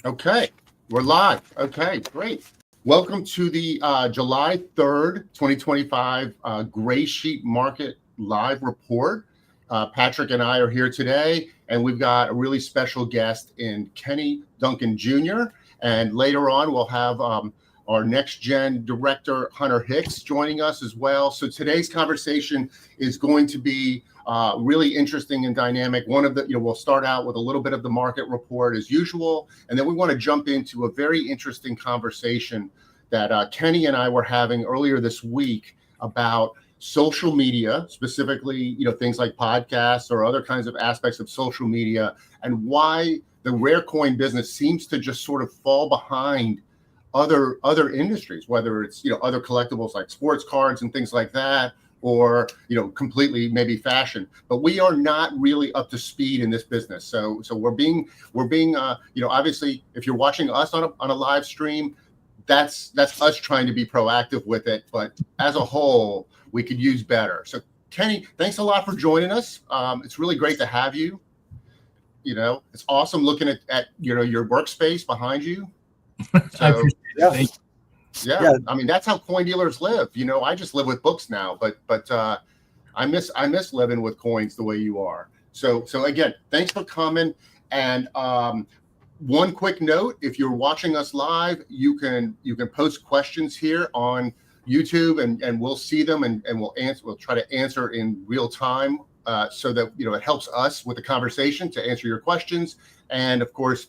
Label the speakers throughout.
Speaker 1: Okay, we're live. Okay, great. Welcome to the July 3rd, 2025 Greysheet Market Live Report. Patrick and I are here today, and we've got a really special guest in Kenny Duncan Jr. And later on, we'll have our NextGen director, Hunter Hicks, joining us as well. So today's conversation is going to be really interesting and dynamic. We'll start out with a little bit of the market report as usual, and then we want to jump into a very interesting conversation that Kenny and I were having earlier this week about social media, specifically, things like podcasts or other kinds of aspects of social media, and why the rare coin business seems to just sort of fall behind other industries, whether it's other collectibles like sports cards and things like that, or completely maybe fashion. But we are not really up to speed in this business. So we're being obviously, if you're watching us on a live stream, that's us trying to be proactive with it. But as a whole, we could use better. So Kenny, thanks a lot for joining us. It's really great to have you. It's awesome looking at your workspace behind you. So yeah, I mean, that's how coin dealers live. I just live with books now, but I miss living with coins the way you are. So again, thanks for coming. And one quick note: if you're watching us live, you can post questions here on YouTube, and we'll see them and we'll answer. We'll try to answer in real time, so that it helps us with the conversation to answer your questions. And of course,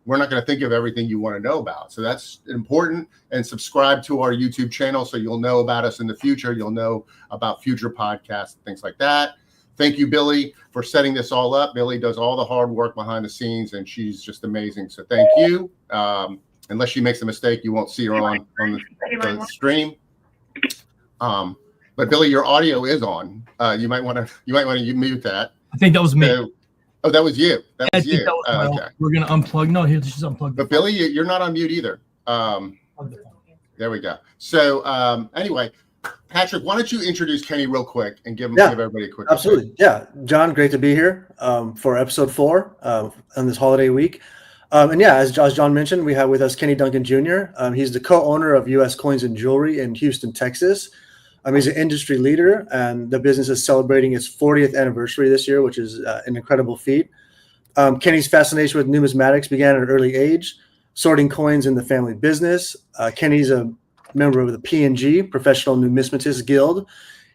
Speaker 1: we're not going to think of everything you want to know about. So that's important. And subscribe to our YouTube channel so you'll know about us in the future. You'll know about future podcasts, things like that. Thank you, Billy, for setting this all up. Billy does all the hard work behind the scenes, and she's just amazing. So thank you. Unless she makes a mistake, you won't see her on the stream. But Billy, your audio is on. You might want to mute that.
Speaker 2: I think that was me.
Speaker 1: Oh, that was you. That was you. Okay.
Speaker 2: We're gonna unplug. No, here, just unplug.
Speaker 1: But Billy, you're not on mute either. There we go. So anyway, Patrick, why don't you introduce Kenny real quick and give everybody a quick.
Speaker 3: Absolutely. Update. Yeah, John, great to be here for episode 4 on this holiday week. And yeah, as John mentioned, we have with us Kenny Duncan Jr. He's the co-owner of U.S. Coins and Jewelry in Houston, Texas. He's an industry leader, and the business is celebrating its 40th anniversary this year, which is an incredible feat. Kenny's fascination with numismatics began at an early age, sorting coins in the family business. Kenny's a member of the P&G, Professional Numismatists Guild.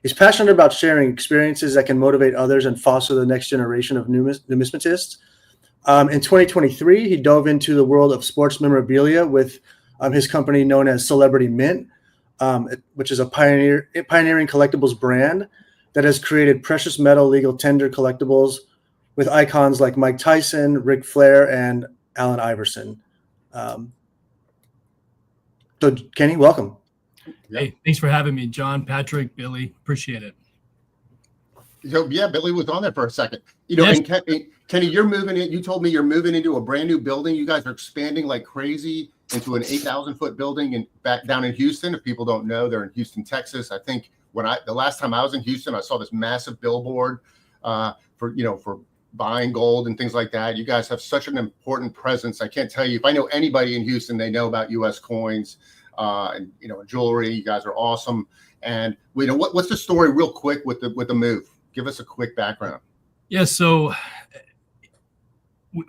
Speaker 3: He's passionate about sharing experiences that can motivate others and foster the next generation of numismatists. In 2023, he dove into the world of sports memorabilia with his company known as Celebrity Mint, which is a pioneering collectibles brand that has created precious metal legal tender collectibles with icons like Mike Tyson, Ric Flair, and Allen Iverson. So Kenny, welcome.
Speaker 2: Hey, thanks for having me, John, Patrick, Billy. Appreciate it.
Speaker 1: So yeah, Billy was on there for a second. Yes. And Kenny, you're moving in. You told me you're moving into a brand new building. You guys are expanding like crazy into an 8,000-foot building back down in Houston. If people don't know, they're in Houston, Texas. I think the last time I was in Houston, I saw this massive billboard for buying gold and things like that. You guys have such an important presence. I can't tell you, if I know anybody in Houston, they know about U.S. coins and jewelry. You guys are awesome. And what's the story real quick with the move? Give us a quick background.
Speaker 2: Yeah, so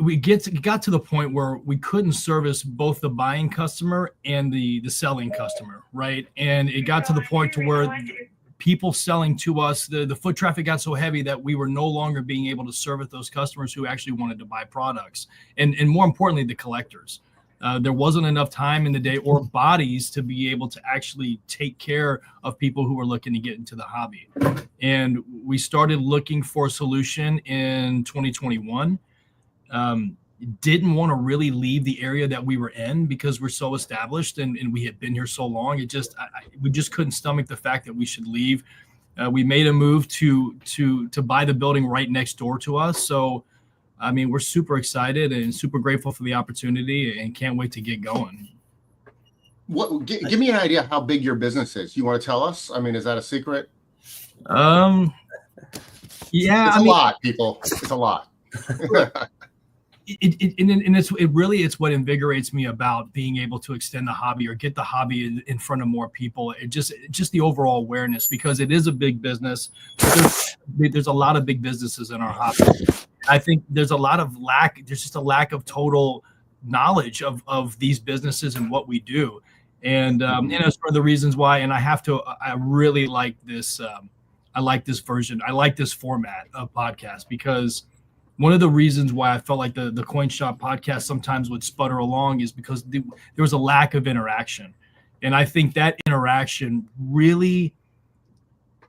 Speaker 2: we got to the point where we couldn't service both the buying customer and the selling customer, right? And it got to the point to where people selling to us, the foot traffic got so heavy that we were no longer being able to service those customers who actually wanted to buy products, and more importantly, the collectors. There wasn't enough time in the day or bodies to be able to actually take care of people who were looking to get into the hobby. And we started looking for a solution in 2021. Didn't want to really leave the area that we were in because we're so established and we had been here so long. We just couldn't stomach the fact that we should leave. We made a move to buy the building right next door to us. So, I mean, we're super excited and super grateful for the opportunity and can't wait to get going.
Speaker 1: Give me an idea how big your business is. You want to tell us? I mean, is that a secret?
Speaker 2: Yeah.
Speaker 1: It's a lot, people. It's a lot.
Speaker 2: it's what invigorates me about being able to extend the hobby or get the hobby in front of more people. It just the overall awareness, because it is a big business. There's a lot of big businesses in our hobby. I think there's just a lack of total knowledge of these businesses and what we do. And it's one of the reasons why, and I really like this. I like this version. I like this format of podcast, because one of the reasons why I felt like the Coin Shop podcast sometimes would sputter along is because there was a lack of interaction. And I think that interaction really,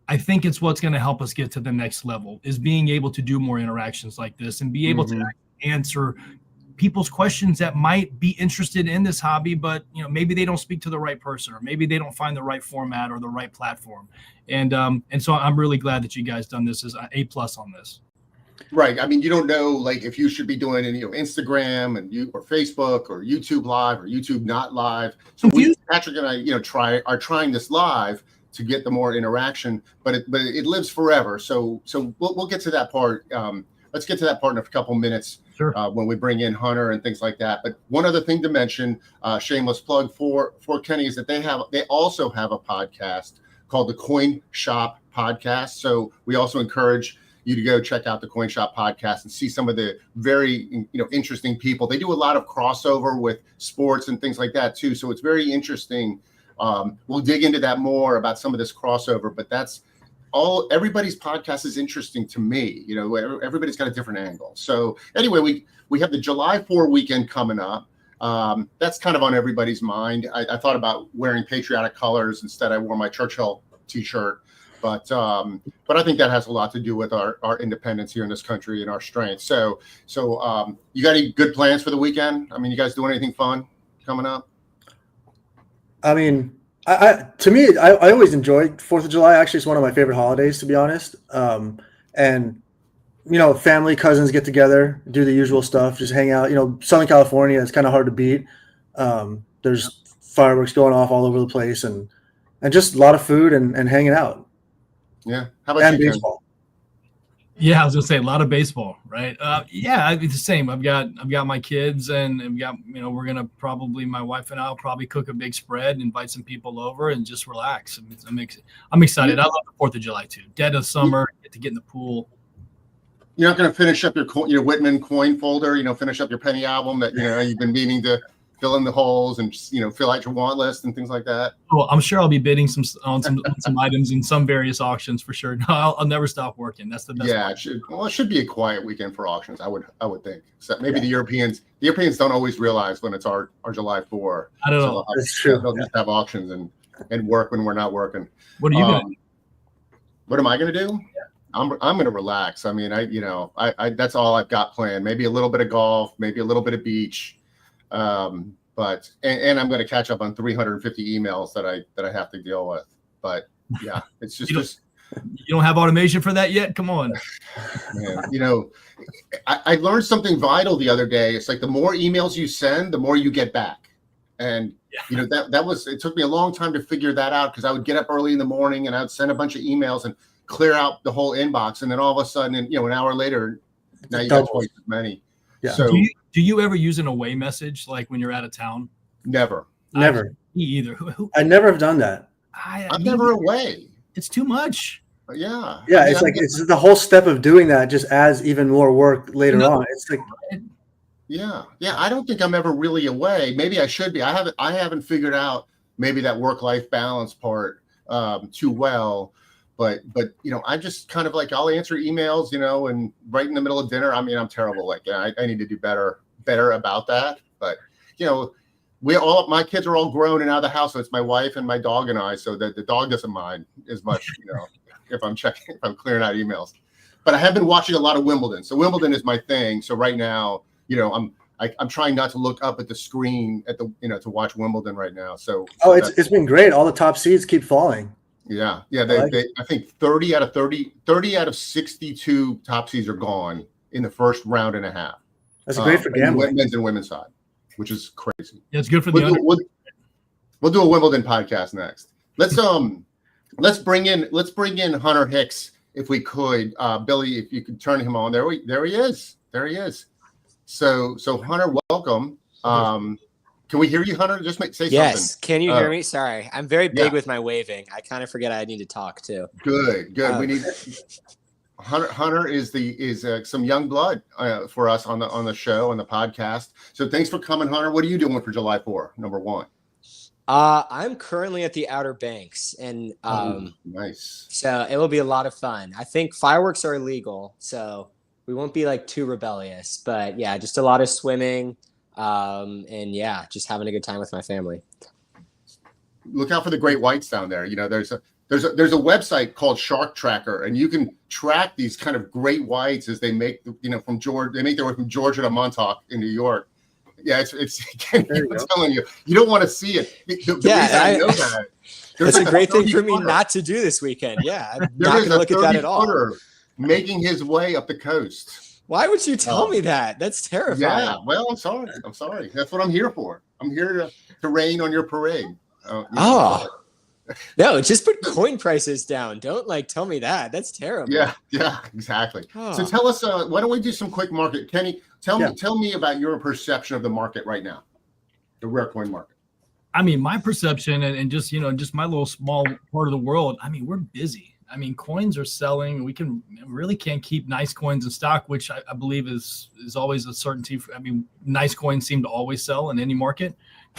Speaker 2: I think it's what's going to help us get to the next level, is being able to do more interactions like this and be able to answer people's questions that might be interested in this hobby, but maybe they don't speak to the right person, or maybe they don't find the right format or the right platform. And so I'm really glad that you guys done this as A+ on this.
Speaker 1: Right. I mean, you don't know, like, if you should be doing Instagram or Facebook or YouTube Live or YouTube not live. So Patrick and I, are trying this live to get the more interaction, but it lives forever. So we'll get to that part. Let's get to that part in a couple minutes.
Speaker 2: Sure.
Speaker 1: When we bring in Hunter and things like that. But one other thing to mention, shameless plug for Kenny, is that they also have a podcast called the Coin Shop Podcast. So we also encourage you to go check out the Coin Shop Podcast and see some of the very interesting people. They do a lot of crossover with sports and things like that too. So it's very interesting. We'll dig into that more about some of this crossover, but that's everybody's podcast is interesting to me. Everybody's got a different angle. So anyway, we have the July 4 weekend coming up. That's kind of on everybody's mind. I thought about wearing patriotic colors. Instead, I wore my Churchill t-shirt, but I think that has a lot to do with our independence here in this country and our strength. So you got any good plans for the weekend? I mean, you guys doing anything fun coming up?
Speaker 3: I mean, to me, I always enjoy 4th of July. Actually, it's one of my favorite holidays, to be honest. And family, cousins get together, do the usual stuff, just hang out. Southern California is kind of hard to beat. There's fireworks going off all over the place, and just a lot of food and hanging out.
Speaker 1: Yeah. How about you,
Speaker 3: baseball?
Speaker 2: Yeah, I was gonna say a lot of baseball, right? Yeah, it's the same. I've got my kids, and we're gonna probably, my wife and I'll probably cook a big spread, invite some people over, and just relax. I'm excited. I love the 4th of July too. Dead of summer, get in the pool.
Speaker 1: You're not gonna finish up your Whitman coin folder. Finish up your penny album that you've been meaning to fill in the holes and fill out your want list and things like that.
Speaker 2: Well, I'm sure I'll be bidding on some items in some various auctions for sure. No, I'll never stop working. That's the best.
Speaker 1: Yeah, it should be a quiet weekend for auctions. I would think. So maybe the Europeans don't always realize when it's our July 4.
Speaker 2: I don't know.
Speaker 3: That's true.
Speaker 1: They'll just have auctions and work when we're not working.
Speaker 2: What are you gonna do?
Speaker 1: What am I gonna do?
Speaker 2: Yeah.
Speaker 1: I'm gonna relax. I mean, I that's all I've got planned. Maybe a little bit of golf, maybe a little bit of beach. But I'm going to catch up on 350 emails that I have to deal with. But yeah, it's just
Speaker 2: you don't have automation for that yet? Come on.
Speaker 1: Man, I learned something vital the other day. It's like the more emails you send, the more you get back. And it took me a long time to figure that out, because I would get up early in the morning and I'd send a bunch of emails and clear out the whole inbox, and then all of a sudden, an hour later, now you got twice as many.
Speaker 3: Yeah.
Speaker 1: So
Speaker 2: do you ever use an away message, like when you're out of town?
Speaker 1: Never.
Speaker 2: Me either.
Speaker 3: I never have done that.
Speaker 1: I'm never away.
Speaker 2: It's too much.
Speaker 1: Yeah.
Speaker 3: Yeah, it's the whole step of doing that just adds even more work later on. It's like,
Speaker 1: yeah. I don't think I'm ever really away. Maybe I should be. I haven't figured out maybe that work-life balance part too well. But I just kind of like, I'll answer emails, and right in the middle of dinner. I mean, I'm terrible. Like, I need to do better about that. But my kids are all grown and out of the house. So it's my wife and my dog and I. So that the dog doesn't mind as much, if I'm clearing out emails. But I have been watching a lot of Wimbledon. So Wimbledon is my thing. So right now, I'm trying not to look up at the screen to watch Wimbledon right now. So
Speaker 3: it's been great. All the top seeds keep falling.
Speaker 1: Yeah. I think 30 out of 62 top seeds are gone in the first round and a half.
Speaker 3: That's great for gambling.
Speaker 1: Men's and women's side, which is crazy.
Speaker 2: Yeah, it's good for
Speaker 1: we'll do a Wimbledon podcast next. Let's bring in Hunter Hicks if we could. Billy, if you could turn him on. There he is. So Hunter, welcome. Can we hear you, Hunter? Just say
Speaker 4: Yes.
Speaker 1: something.
Speaker 4: Can you hear me? Sorry. I'm very big
Speaker 1: Yeah.
Speaker 4: with my waving. I kind of forget I need to talk too.
Speaker 1: Good. We need Hunter is some young blood for us on the show, on the podcast. So thanks for coming, Hunter. What are you doing for July 4th, number one?
Speaker 4: I'm currently at the Outer Banks, and
Speaker 1: nice.
Speaker 4: So it will be a lot of fun. I think fireworks are illegal, so we won't be like too rebellious. But yeah, just a lot of swimming, and yeah, just having a good time with my family.
Speaker 1: Look out for the great whites down there. You know, there's a website called Shark Tracker, and you can track these kind of great whites as they make, from Georgia. They make their way from Georgia to Montauk in New York. Yeah, it's I'm telling you, you don't want to see it. The reason I know that.
Speaker 4: It's a great thing for me not to do this weekend. Yeah, I'm not going to look at that at all.
Speaker 1: Making his way up the coast.
Speaker 4: Why would you tell me that? That's terrifying.
Speaker 1: Yeah, well, I'm sorry. That's what I'm here for. I'm here to rain on your parade.
Speaker 4: No, just put coin prices down. Don't tell me that. That's terrible.
Speaker 1: Yeah, exactly. So tell us, why don't we do some quick market? Kenny, tell me about your perception of the market right now, the rare coin market.
Speaker 2: I mean, my perception and just my little small part of the world. I mean, we're busy. I mean, coins are selling. We really can't keep nice coins in stock, which I believe is always a certainty. Nice coins seem to always sell in any market.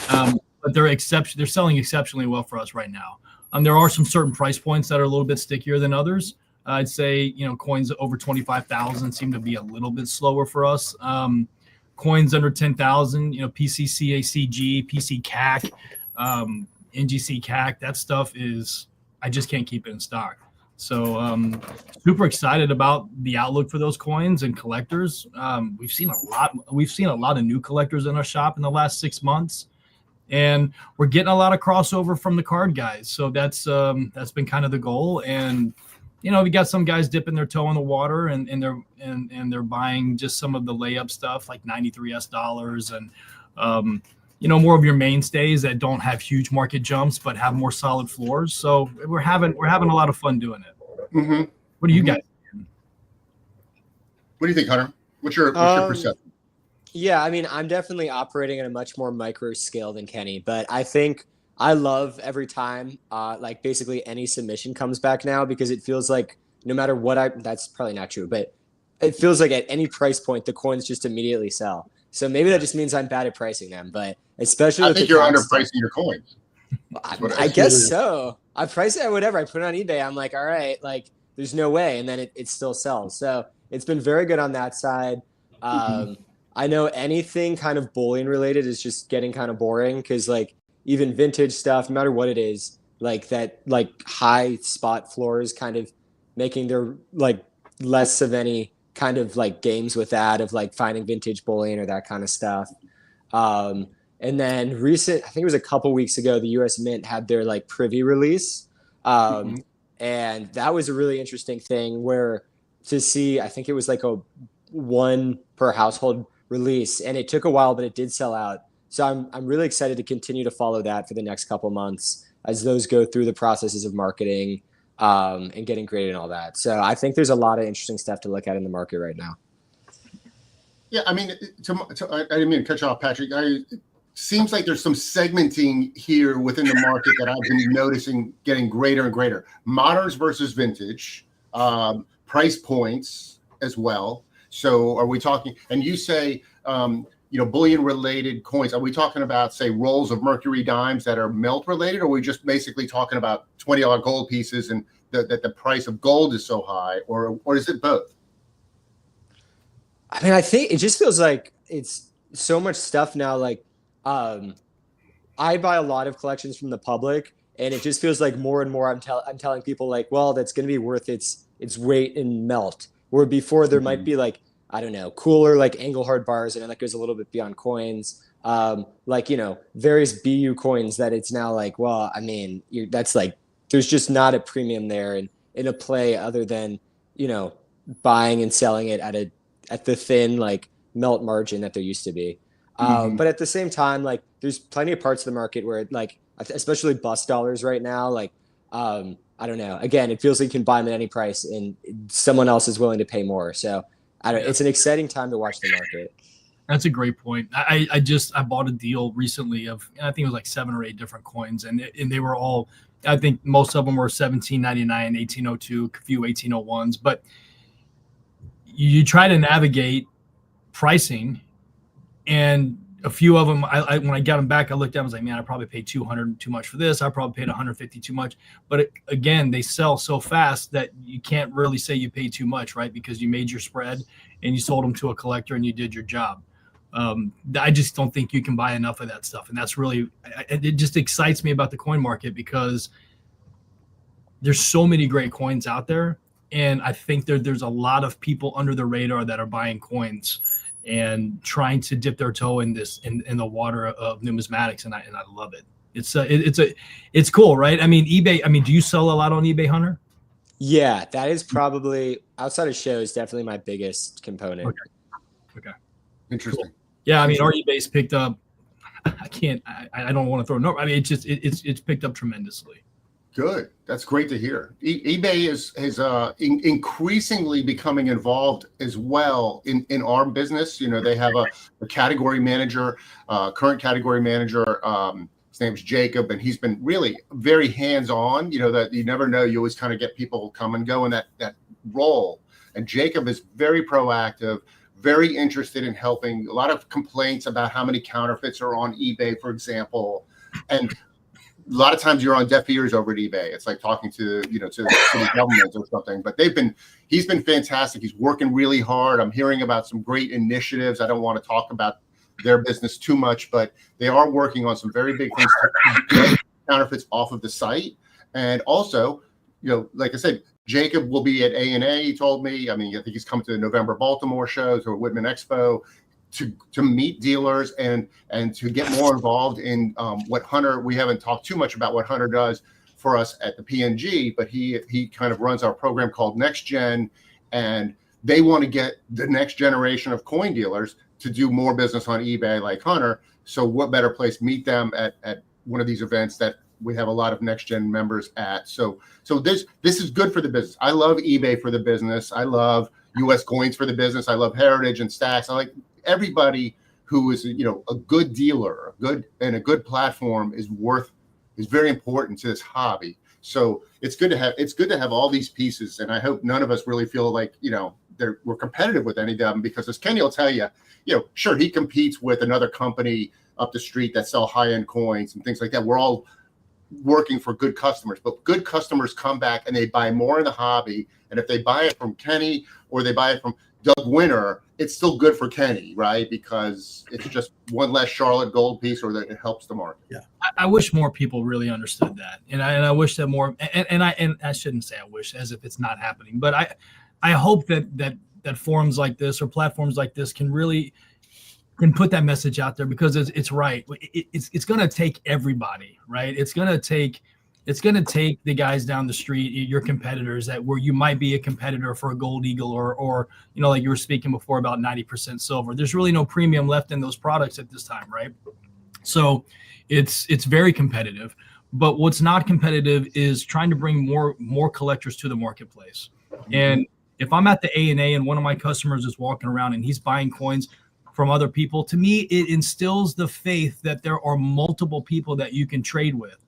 Speaker 2: But they're selling exceptionally well for us right now. There are some certain price points that are a little bit stickier than others. I'd say, coins over 25,000 seem to be a little bit slower for us. Coins under 10,000, PCCACG, PC CAC, NGC CAC, that stuff I just can't keep it in stock. So super excited about the outlook for those coins and collectors. We've seen a lot of new collectors in our shop in the last 6 months. And we're getting a lot of crossover from the card guys. So that's been kind of the goal. And, we got some guys dipping their toe in the water and they're buying just some of the layup stuff like $93 and, more of your mainstays that don't have huge market jumps, but have more solid floors. So we're having a lot of fun doing it.
Speaker 1: Mm-hmm.
Speaker 2: What do you guys think?
Speaker 1: What do you think, Hunter? What's your perception?
Speaker 4: Yeah, I'm definitely operating at a much more micro scale than Kenny, but I think I love every time basically any submission comes back now, because it feels like no matter what that's probably not true, but it feels like at any price point the coins just immediately sell. So maybe that just means I'm bad at pricing them, but especially
Speaker 1: I think you're underpricing your coins.
Speaker 4: I guess so. I price it at whatever. I put it on eBay. I'm like, all right, there's no way, and then it still sells. So it's been very good on that side. I know anything kind of bullion related is just getting kind of boring, because even vintage stuff, no matter what it is, that high spot floors kind of making there less of any kind of games with that of finding vintage bullion or that kind of stuff. And then I think it was a couple weeks ago, the US Mint had their privy release. And that was a really interesting thing where to see, I think it was a one per household release, and it took a while, but it did sell out. So I'm really excited to continue to follow that for the next couple months as those go through the processes of marketing and getting graded and all that. So I think there's a lot of interesting stuff to look at in the market right now.
Speaker 1: Yeah, I didn't mean to cut you off, Patrick. It seems like there's some segmenting here within the market that I've been noticing getting greater and greater. Moderns versus vintage, price points as well. So are we talking, and you say, bullion related coins, are we talking about, say, rolls of Mercury dimes that are melt related, or are we just basically talking about $20 gold pieces and that the price of gold is so high, or is it both?
Speaker 4: I think it just feels like it's so much stuff now. I buy a lot of collections from the public, and it just feels like more and more I'm telling people well, that's going to be worth its weight in melt. Where before there might be I don't know, cooler Engelhard bars, and that goes a little bit beyond coins. Various BU coins that it's now that's there's just not a premium there and in a play other than, buying and selling it at the thin melt margin that there used to be. But at the same time, there's plenty of parts of the market where especially bus dollars right now, I don't know. Again, it feels like you can buy them at any price and someone else is willing to pay more. So it's an exciting time to watch the market.
Speaker 2: That's a great point. I bought a deal recently of, I think it was like 7 or 8 different coins, and they were all, I think most of them were 1799, 1802, a few 1801s. But you try to navigate pricing, and a few of them, when I got them back, I looked at them, I was like, man, I probably paid 200 too much for this. I probably paid 150 too much. But again, they sell so fast that you can't really say you paid too much, right? Because you made your spread and you sold them to a collector and you did your job. I just don't think you can buy enough of that stuff. And that's really, it just excites me about the coin market, because there's so many great coins out there. And I think there's a lot of people under the radar that are buying coins and trying to dip their toe in the water of numismatics, and I love it. It's cool, right? I mean, eBay. I mean, do you sell a lot on eBay, Hunter?
Speaker 4: Yeah, that is probably, outside of shows, definitely my biggest component.
Speaker 2: Okay.
Speaker 1: Interesting.
Speaker 2: Cool. Yeah, I mean, our eBay's picked up. I don't want to throw a number. I mean, it's picked up tremendously.
Speaker 1: Good. That's great to hear. eBay is increasingly becoming involved as well in our business. You know, they have a category manager, current category manager. His name's Jacob, and he's been really very hands-on. You know, that you never know. You always kind of get people come and go in that role. And Jacob is very proactive, very interested in helping. A lot of complaints about how many counterfeits are on eBay, for example, and a lot of times you're on deaf ears over at eBay. It's like talking to the city government or something. But he's been fantastic. He's working really hard. I'm hearing about some great initiatives. I don't want to talk about their business too much, but they are working on some very big things to get counterfeits off of the site. And also, like I said, Jacob will be at A&A, he told me. I mean, I think he's come to the November Baltimore shows or Whitman Expo to meet dealers and to get more involved in what Hunter, we haven't talked too much about what Hunter does for us at the PNG, but he kind of runs our program called NextGen, and they want to get the next generation of coin dealers to do more business on eBay like Hunter. So what better place to meet them at one of these events that we have a lot of NextGen members at. So this is good for the business. I love eBay for the business. I love US coins for the business. I love Heritage and Stacks. I like everybody who is a good dealer, a good platform is very important to this hobby. So it's good to have all these pieces, and I hope none of us really feel like we're competitive with any of them, because as Kenny will tell you, sure, he competes with another company up the street that sell high-end coins and things like that. We're all working for good customers, but good customers come back and they buy more in the hobby. And if they buy it from Kenny or they buy it from Doug Winter, it's still good for Kenny, right? Because it's just one less Charlotte gold piece, or that it helps the market.
Speaker 3: Yeah,
Speaker 2: I wish more people really understood that, and I wish that more. And I shouldn't say I wish, as if it's not happening, but I hope that forums like this or platforms like this can put that message out there, because it's right. It's going to take everybody, right? It's going to take the guys down the street, your competitors, where you might be a competitor for a Gold Eagle or like you were speaking before about 90% silver. There's really no premium left in those products at this time, right? So it's very competitive. But what's not competitive is trying to bring more collectors to the marketplace. And if I'm at the A&A and one of my customers is walking around and he's buying coins from other people, to me, it instills the faith that there are multiple people that you can trade with.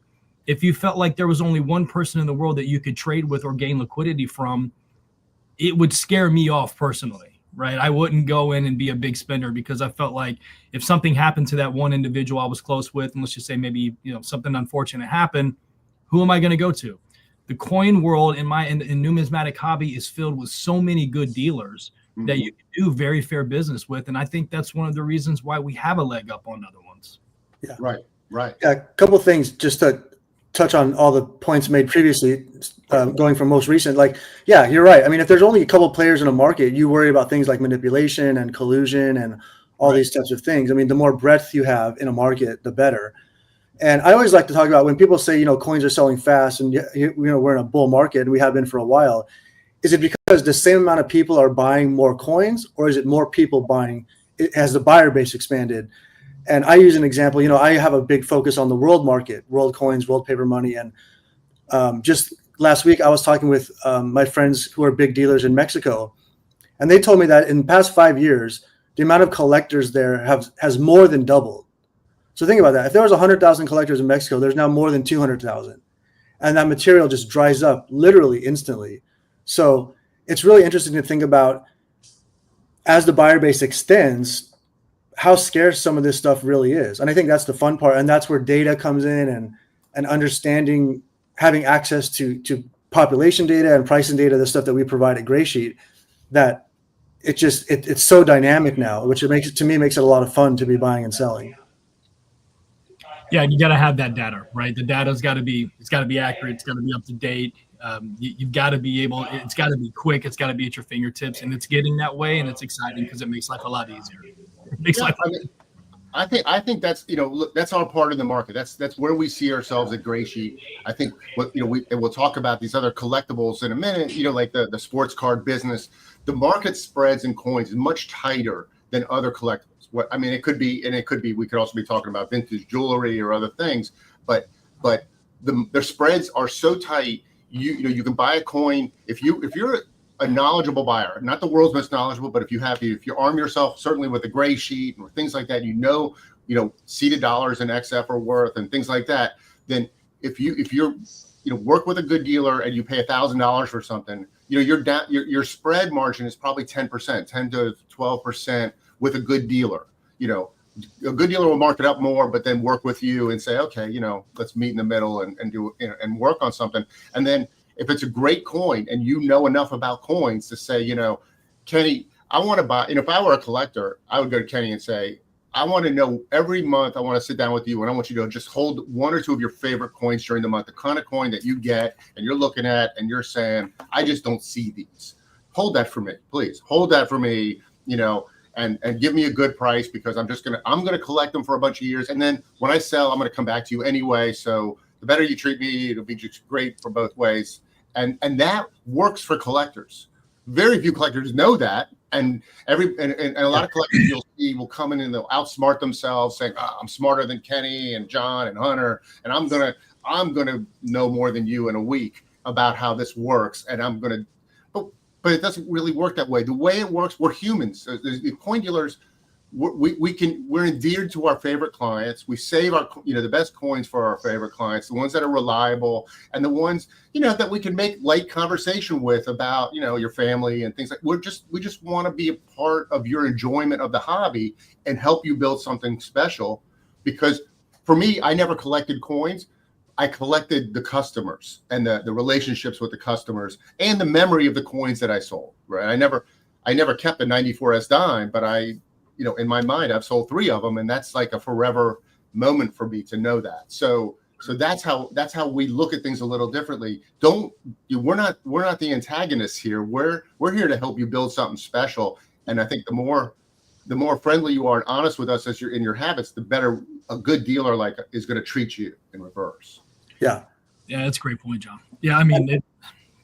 Speaker 2: If you felt like there was only one person in the world that you could trade with or gain liquidity from, it would scare me off personally, right? I wouldn't go in and be a big spender, because I felt like if something happened to that one individual I was close with, and let's just say maybe something unfortunate happened, who am I going to go to? The coin world in numismatic hobby is filled with so many good dealers that you can do very fair business with, and I think that's one of the reasons why we have a leg up on other ones.
Speaker 3: Yeah,
Speaker 1: right.
Speaker 3: Yeah, a couple of things just to touch on all the points made previously, going from most recent. Like, yeah, you're right. I mean, if there's only a couple of players in a market, you worry about things like manipulation and collusion and all these types of things. I mean, the more breadth you have in a market, the better. And I always like to talk about when people say, coins are selling fast and, we're in a bull market and we have been for a while. Is it because the same amount of people are buying more coins, or is it more people buying? Has the buyer base expanded? And I use an example, I have a big focus on the world market, world coins, world paper money. And just last week, I was talking with my friends who are big dealers in Mexico. And they told me that in the past 5 years, the amount of collectors there has more than doubled. So think about that. If there was 100,000 collectors in Mexico, there's now more than 200,000. And that material just dries up literally instantly. So it's really interesting to think about, as the buyer base extends, how scarce some of this stuff really is. And I think that's the fun part. And that's where data comes in, and understanding, having access to population data and pricing data, the stuff that we provide at Greysheet, that it's so dynamic now, which makes it a lot of fun to be buying and selling.
Speaker 2: Yeah, you got to have that data, right? The data's got to be accurate. It's got to be up to date. You've got to be able. It's got to be quick. It's got to be at your fingertips, and it's getting that way, and it's exciting because it makes life a lot easier. It makes life.
Speaker 1: I think that's, look, that's our part of the market. That's where we see ourselves at Greysheet. I think we'll talk about these other collectibles in a minute. Like the sports card business, the market spreads in coins is much tighter than other collectibles. It could be. We could also be talking about vintage jewelry or other things, but the spreads are so tight. You can buy a coin if you're a knowledgeable buyer, not the world's most knowledgeable, but if you arm yourself certainly with a Greysheet or things like that, seeded dollars and XF are worth and things like that. Then if you're work with a good dealer and you pay $1,000 for something, your spread margin is probably 10%, 10 to 12% with a good dealer. A good dealer will mark it up more, but then work with you and say, okay, let's meet in the middle and do and work on something. And then if it's a great coin and enough about coins to say, Kenny, I want to buy, if I were a collector, I would go to Kenny and say, I want to know every month, I want to sit down with you and I want you to just hold one or two of your favorite coins during the month, the kind of coin that you get and you're looking at and you're saying, I just don't see these. Hold that for me, please. Hold that for me, and give me a good price, because I'm going to collect them for a bunch of years. And then when I sell, I'm going to come back to you anyway. So the better you treat me, it'll be just great for both ways. And that works for collectors. Very few collectors know that. And a lot of collectors you'll see will come in and they'll outsmart themselves, saying, I'm smarter than Kenny and John and Hunter, and I'm gonna know more than you in a week about how this works. And but it doesn't really work that way. The way it works, we're humans. The coin dealers, we're endeared to our favorite clients. We save our the best coins for our favorite clients, the ones that are reliable, and the ones that we can make light conversation with about your family and things like. We just want to be a part of your enjoyment of the hobby and help you build something special. Because for me, I never collected coins. I collected the customers and the relationships with the customers and the memory of the coins that I sold. Right? I never kept a 94S dime, but in my mind, I've sold 3 of them, and that's like a forever moment for me to know that. So that's how we look at things a little differently. We're not the antagonists here. We're here to help you build something special. And I think the more friendly you are and honest with us as you're in your habits, the better a good dealer is going to treat you in reverse.
Speaker 3: Yeah.
Speaker 2: Yeah, that's a great point, John. Yeah,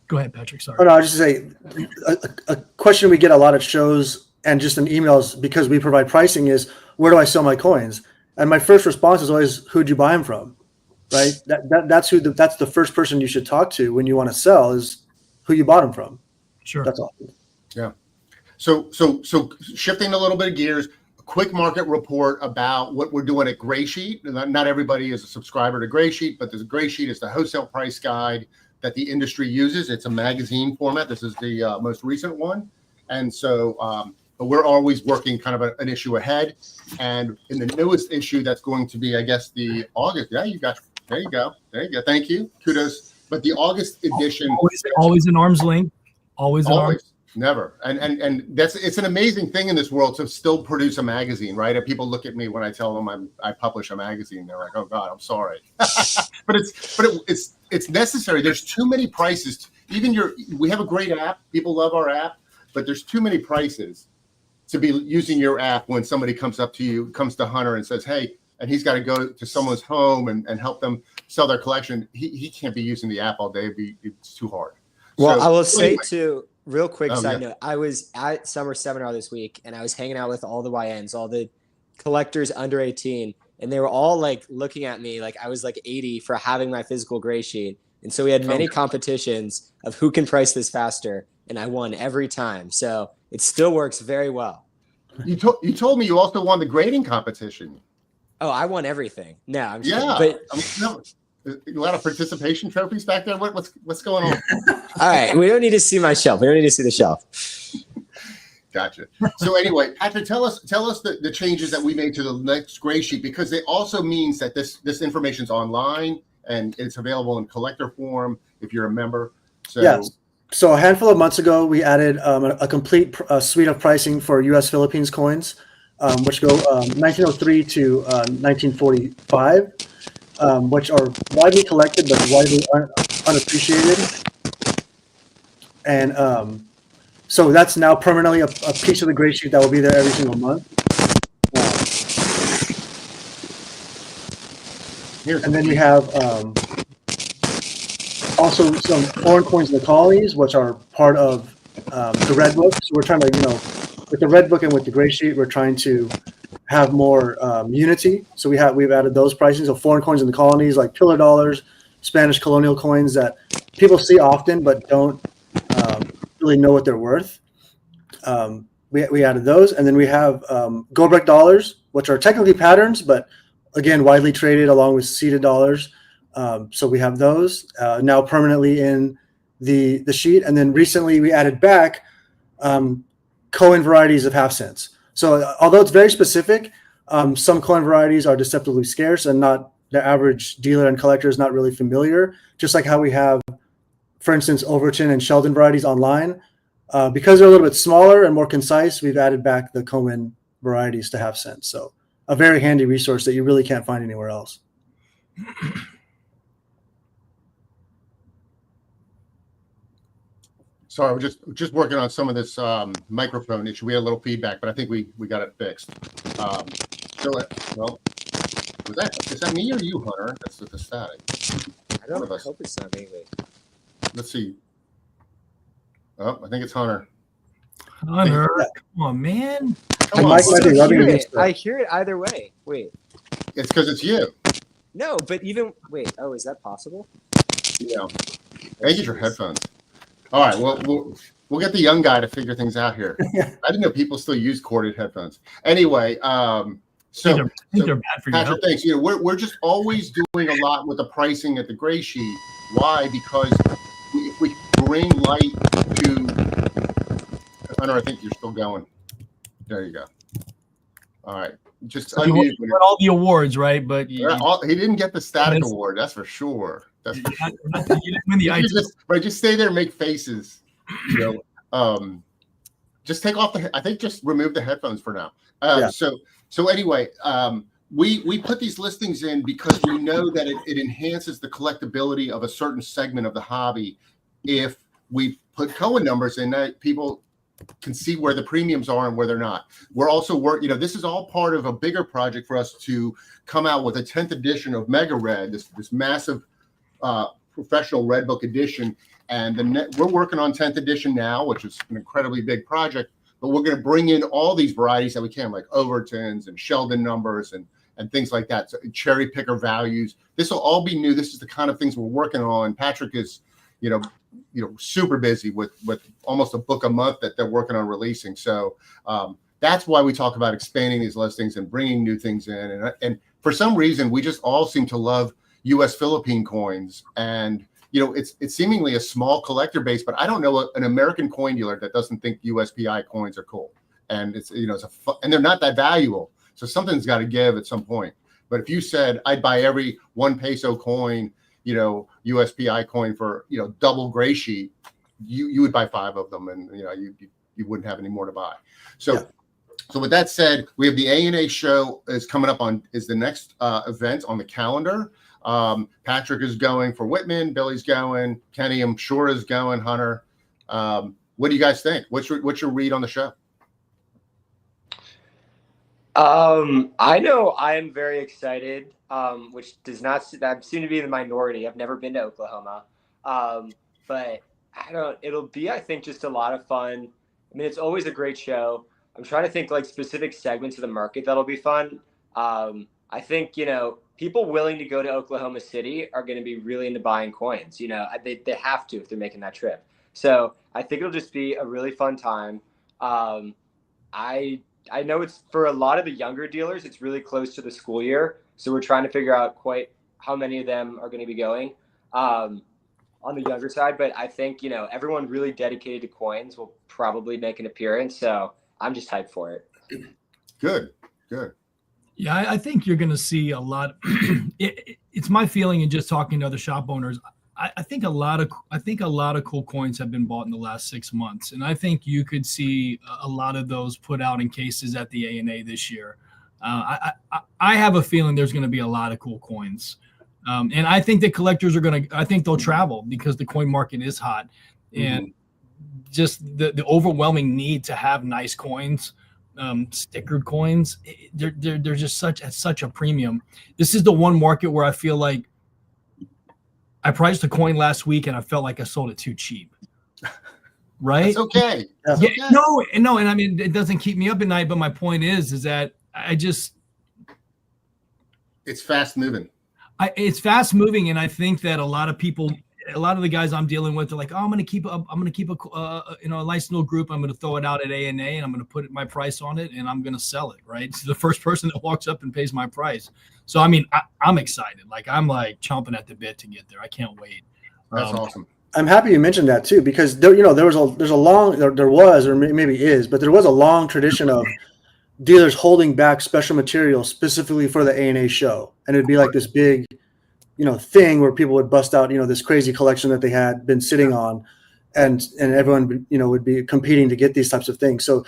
Speaker 2: go ahead, Patrick. Sorry.
Speaker 3: Oh, no, I was just say a question we get a lot at shows and just in emails, because we provide pricing, is where do I sell my coins? And my first response is always, who'd you buy them from? Right. That's the first person you should talk to when you want to sell, is who you bought them from.
Speaker 2: Sure.
Speaker 3: That's all.
Speaker 1: Yeah. So shifting a little bit of gears, a quick market report about what we're doing at Greysheet. Not everybody is a subscriber to Greysheet, but Greysheet is the wholesale price guide that the industry uses. It's a magazine format. This is the most recent one. And so but we're always working kind of an issue ahead. And in the newest issue, that's going to be, I guess, the August. Yeah, there you go. Thank you. Kudos. But the August edition.
Speaker 2: Always an arm's length. Always.
Speaker 1: Never. And it's an amazing thing in this world to still produce a magazine, right? And people look at me when I tell them I publish a magazine. They're like, oh God, I'm sorry. but it's necessary. There's too many prices. We have a great app. People love our app, but there's too many prices to be using your app when somebody comes to Hunter and says, hey, and he's got to go to someone's home and help them sell their collection. He can't be using the app all day. It's too hard.
Speaker 4: Well, I will say too, real quick side note, I was at Summer Seminar this week and I was hanging out with all the YNs, all the collectors under 18, and they were all like looking at me like I was like 80 for having my physical Greysheet. And so we had many competitions of who can price this faster, and I won every time. So it still works very well.
Speaker 1: You told me you also won the grading competition.
Speaker 4: Oh, I won everything. No, I'm just
Speaker 1: Yeah,
Speaker 4: kidding.
Speaker 1: But a lot of participation trophies back there. What's going on?
Speaker 4: All right, we don't need to see my shelf. We don't need to see the shelf.
Speaker 1: Gotcha. So anyway, Patrick, tell us the changes that we made to the next Greysheet, because it also means that this information is online and it's available in collector form if you're a member. So
Speaker 3: Yes. So a handful of months ago, we added a complete suite of pricing for U.S. Philippines coins, which go 1903 to 1945, which are widely collected but widely unappreciated. And so that's now permanently a piece of the Greysheet that will be there every single month. And then we have also some foreign coins in the colonies, which are part of the Red Book. So we're trying to, with the Red Book and with the Greysheet, we're trying to have more unity. So we've added those pricing. So foreign coins in the colonies, like pillar dollars, Spanish colonial coins that people see often but don't really know what they're worth. We added those, and then we have Gobrek dollars, which are technically patterns, but again widely traded along with seeded dollars. So we have those now permanently in the sheet, and then recently we added back coin varieties of half cents. So although it's very specific, some coin varieties are deceptively scarce, and not the average dealer and collector is not really familiar. Just like how we have, for instance, Overton and Sheldon varieties online. Because they're a little bit smaller and more concise, we've added back the coin varieties to half cents. So a very handy resource that you really can't find anywhere else.
Speaker 1: sorry, we're just working on some of this microphone issue. We had a little feedback, but I think we got it fixed. Well, is that me or you, Hunter? That's the static.
Speaker 4: I don't hope it's not me.
Speaker 1: Let's see. Oh, I think it's Hunter.
Speaker 2: Hunter, come on, man.
Speaker 1: Come on,
Speaker 4: I hear it either way. Wait.
Speaker 1: It's because it's you.
Speaker 4: No, but even wait. Oh, is that possible?
Speaker 1: Yeah. I get your headphones. All right. Well, we'll get the young guy to figure things out here. I didn't know people still use corded headphones. Anyway, so
Speaker 2: they're bad for
Speaker 1: Patrick, thanks. We're just always doing a lot with the pricing at the Greysheet. Why? Because if we bring light to Hunter, I think you're still going. There you go. All right. Just
Speaker 2: so you got all the awards, right? But
Speaker 1: he didn't get the static award. That's for sure. That's for sure.
Speaker 2: You didn't win the
Speaker 1: just stay there and make faces. Just take off I think just remove the headphones for now. So anyway, we put these listings in because we know that it enhances the collectability of a certain segment of the hobby if we put Cohen numbers in that people can see where the premiums are and where they're not. We're also this is all part of a bigger project for us to come out with a 10th edition of Mega Red, this massive professional Red Book edition. And we're working on 10th edition now, which is an incredibly big project, but we're going to bring in all these varieties that we can, like Overtons and Sheldon numbers and things like that. So cherry picker values. This will all be new. This is the kind of things we're working on. Patrick is, super busy with almost a book a month that they're working on releasing. So that's why we talk about expanding these listings and bringing new things in. And for some reason, we just all seem to love U.S. Philippine coins. And, it's seemingly a small collector base, but I don't know an American coin dealer that doesn't think USPI coins are cool. And and they're not that valuable. So something's got to give at some point. But if you said I'd buy every 1 peso coin, USPI coin for, double Greysheet, you would buy 5 of them, and you wouldn't have any more to buy. So with that said, we have the ANA show is coming up is the next event on the calendar. Patrick is going for Whitman, Billy's going, Kenny I'm sure is going, Hunter. What do you guys think? What's your read on the show?
Speaker 5: I know I am very excited, which does not, I seem to be in the minority. I've never been to Oklahoma. But it'll be, I think, just a lot of fun. I mean, it's always a great show. I'm trying to think like specific segments of the market that'll be fun. I think, people willing to go to Oklahoma City are going to be really into buying coins. They have to if they're making that trip. So I think it'll just be a really fun time. I I know it's for a lot of the younger dealers, it's really close to the school year. So we're trying to figure out quite how many of them are going to be going on the younger side. But I think, everyone really dedicated to coins will probably make an appearance. So I'm just hyped for it.
Speaker 1: Good.
Speaker 2: Yeah, I think you're going to see a lot. It's my feeling, and just talking to other shop owners, I think a lot of cool coins have been bought in the last 6 months, and I think you could see a lot of those put out in cases at the ANA this year. I have a feeling there's going to be a lot of cool coins, and I think the collectors are going to. I think they'll travel because the coin market is hot, and just the overwhelming need to have nice coins. Stickered coins, they're just at such a premium. This is the one market where I feel like I priced a coin last week and I felt like I sold it too cheap. Right?
Speaker 1: That's okay. That's
Speaker 2: yeah,
Speaker 1: okay.
Speaker 2: No, and I mean it doesn't keep me up at night, but my point is that
Speaker 1: it's fast moving.
Speaker 2: It's fast moving, and I think that a lot of the guys I'm dealing with are like, oh, I'm going to keep a nice little group. I'm going to throw it out at ANA, and I'm going to put my price on it, and I'm going to sell it. Right, it's the first person that walks up and pays my price. So I mean, I'm excited. I'm like chomping at the bit to get there. I can't wait.
Speaker 1: That's awesome.
Speaker 3: I'm happy you mentioned that too, because there was a long tradition of dealers holding back special materials specifically for the ANA show, and it'd be like this big thing where people would bust out, this crazy collection that they had been sitting on, and everyone, would be competing to get these types of things. So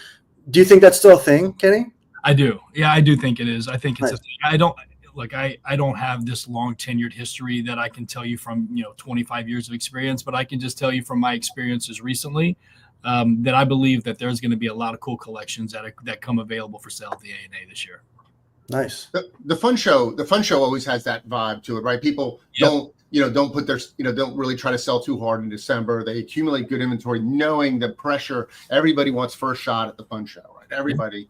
Speaker 3: do you think that's still a thing, Kenny?
Speaker 2: I do. Yeah, I do think it is. I think it's
Speaker 3: Right.
Speaker 2: a thing. I don't have this long tenured history that I can tell you from, 25 years of experience, but I can just tell you from my experiences recently that I believe that there's going to be a lot of cool collections that come available for sale at the ANA this year.
Speaker 3: Nice.
Speaker 1: The fun show always has that vibe to it, right? People don't put their, don't really try to sell too hard in December. They accumulate good inventory, knowing the pressure. Everybody wants first shot at the fun show, right? Everybody,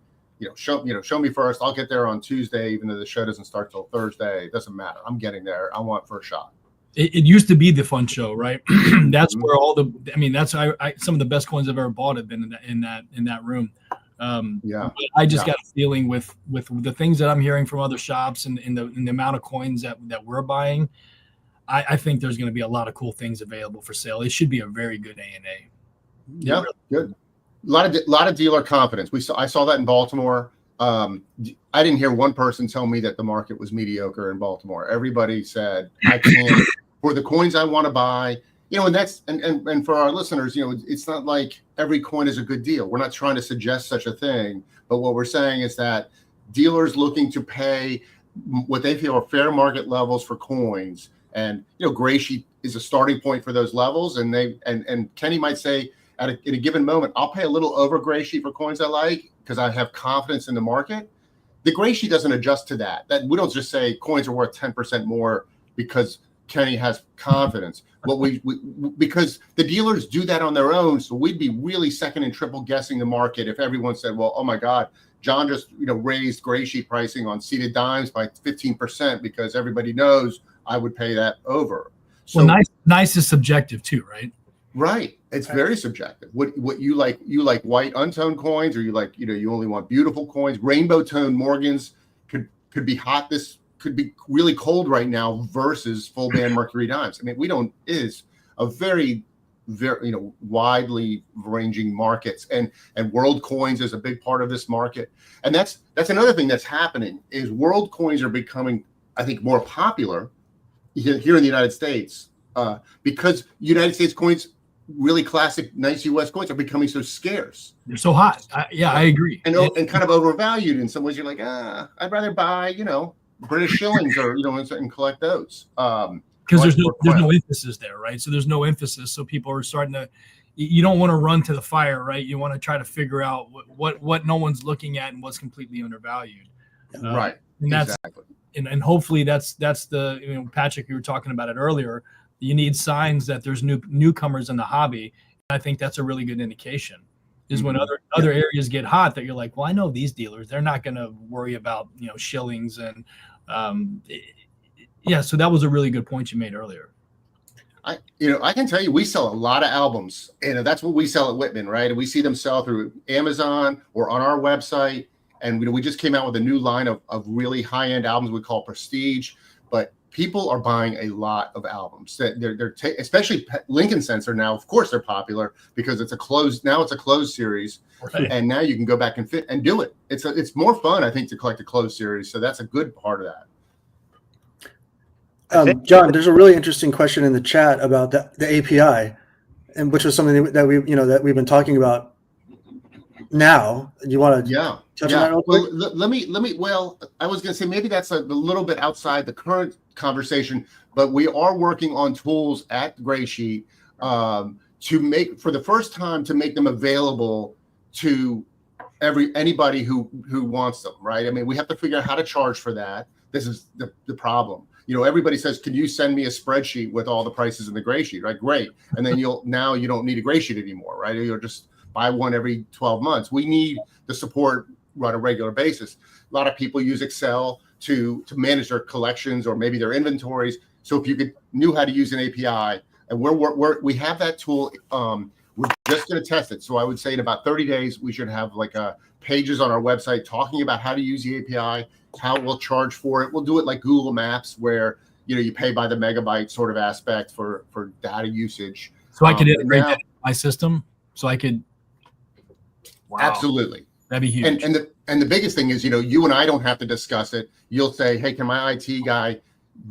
Speaker 1: show me first. I'll get there on Tuesday, even though the show doesn't start till Thursday. It doesn't matter. I'm getting there. I want first shot.
Speaker 2: It used to be the fun show, right? That's where that's some of the best coins I've ever bought have been in that room. I just got a feeling with the things that I'm hearing from other shops and the amount of coins that we're buying, I think there's going to be a lot of cool things available for sale. It should be a very good ANA.
Speaker 1: Yeah, good. A lot of dealer confidence. I saw that in Baltimore. I didn't hear one person tell me that the market was mediocre in Baltimore. Everybody said, I can't for the coins I want to buy. And that's and for our listeners, it's not like every coin is a good deal. We're not trying to suggest such a thing, but what we're saying is that dealers looking to pay what they feel are fair market levels for coins, and Greysheet is a starting point for those levels. And and Kenny might say in a given moment, I'll pay a little over Greysheet for coins I like because I have confidence in the market. The Greysheet doesn't adjust to that. That we don't just say coins are worth 10% more because Kenny has confidence. Because the dealers do that on their own, so we'd be really second and triple guessing the market if everyone said, "Well, oh my God, John just raised Greysheet pricing on seated dimes by 15% because everybody knows I would pay that over." So
Speaker 2: nice is subjective too, right?
Speaker 1: Right, it's very subjective. What you like white untoned coins, or you like you only want beautiful coins. Rainbow tone Morgans could be hot. This could be really cold right now versus full band mercury dimes. I mean, is a very, very, widely ranging markets, and world coins is a big part of this market. And that's another thing that's happening is world coins are becoming, I think, more popular here in the United States because United States coins, really classic, nice U.S. coins, are becoming so scarce.
Speaker 2: They're so hot. I agree.
Speaker 1: And kind of overvalued in some ways. You're like, I'd rather buy, British shillings or and collect those
Speaker 2: because there's no emphasis there, right? So there's no emphasis, so people are starting to, you don't want to run to the fire, right? You want to try to figure out what no one's looking at and what's completely undervalued,
Speaker 1: right?
Speaker 2: And that's
Speaker 1: exactly.
Speaker 2: And hopefully that's the Patrick, you were talking about it earlier. You need signs that there's newcomers in the hobby. I think that's a really good indication. Is when other areas get hot, that you're like, well, I know these dealers, they're not going to worry about shillings and so that was a really good point you made earlier.
Speaker 1: I can tell you, we sell a lot of albums, and that's what we sell at Whitman, right? And we see them sell through Amazon or on our website. And we just came out with a new line of really high-end albums we call Prestige, but people are buying a lot of albums. They're especially Lincoln Sensor now. Of course, they're popular because it's a closed series,
Speaker 2: Right.
Speaker 1: and now you can go back and do it. It's more fun, I think, to collect a closed series. So that's a good part of that.
Speaker 3: John, there's a really interesting question in the chat about the API, and which was something that we've been talking about. Now, you want to touch on that real quick?
Speaker 1: Well, let me. Well, I was going to say maybe that's a little bit outside the current conversation, but we are working on tools at Greysheet to make, for the first time, to make them available to anybody who wants them. Right? I mean, we have to figure out how to charge for that. This is the problem. Everybody says, "Can you send me a spreadsheet with all the prices in the Greysheet?" Right? Great. And then you don't need a Greysheet anymore, right? You'll just buy one every 12 months. We need the support on a regular basis. A lot of people use Excel to manage their collections or maybe their inventories. So if you knew how to use an API, and we have that tool, we're just going to test it. So I would say in about 30 days, we should have pages on our website talking about how to use the API, how we'll charge for it. We'll do it like Google Maps, where you pay by the megabyte sort of aspect for data usage.
Speaker 2: So I could integrate that into my system. So I could. Wow.
Speaker 1: Absolutely.
Speaker 2: That'd be huge.
Speaker 1: And the biggest thing is, you and I don't have to discuss it. You'll say, "Hey, can my IT guy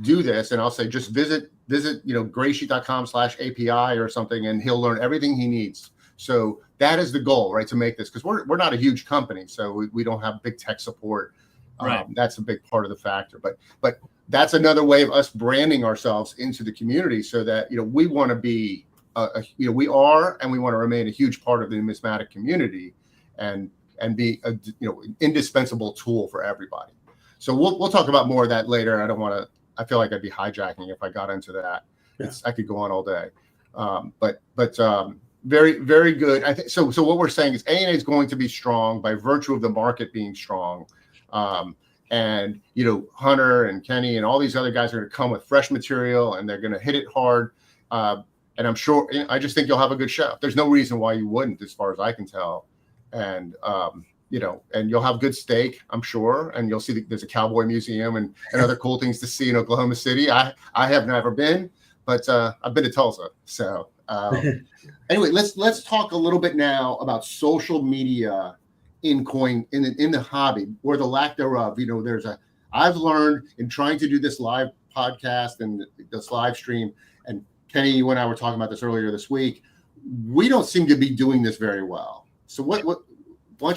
Speaker 1: do this?" And I'll say, "Just visit, greysheet.com/API or something," and he'll learn everything he needs. So that is the goal, right? To make this, because we're not a huge company, so we don't have big tech support.
Speaker 2: Right.
Speaker 1: That's a big part of the factor. But that's another way of us branding ourselves into the community, so that we want to be, we are, and we want to remain a huge part of the numismatic community, and be a indispensable tool for everybody. So we'll talk about more of that later. I feel like I'd be hijacking if I got into that. Yeah. I could go on all day. But very, very good. I think so. What we're saying is ANA is going to be strong by virtue of the market being strong. And Hunter and Kenny and all these other guys are going to come with fresh material, and they're going to hit it hard. And I'm sure, I just think you'll have a good show. There's no reason why you wouldn't, as far as I can tell. And and you'll have good steak, I'm sure, and you'll see there's a cowboy museum and other cool things to see in Oklahoma City. I have never been, but I've been to Tulsa. So anyway, let's talk a little bit now about social media in the hobby, or the lack thereof. I've learned in trying to do this live podcast and this live stream, and Kenny, you and I were talking about this earlier this week, we don't seem to be doing this very well. So why don't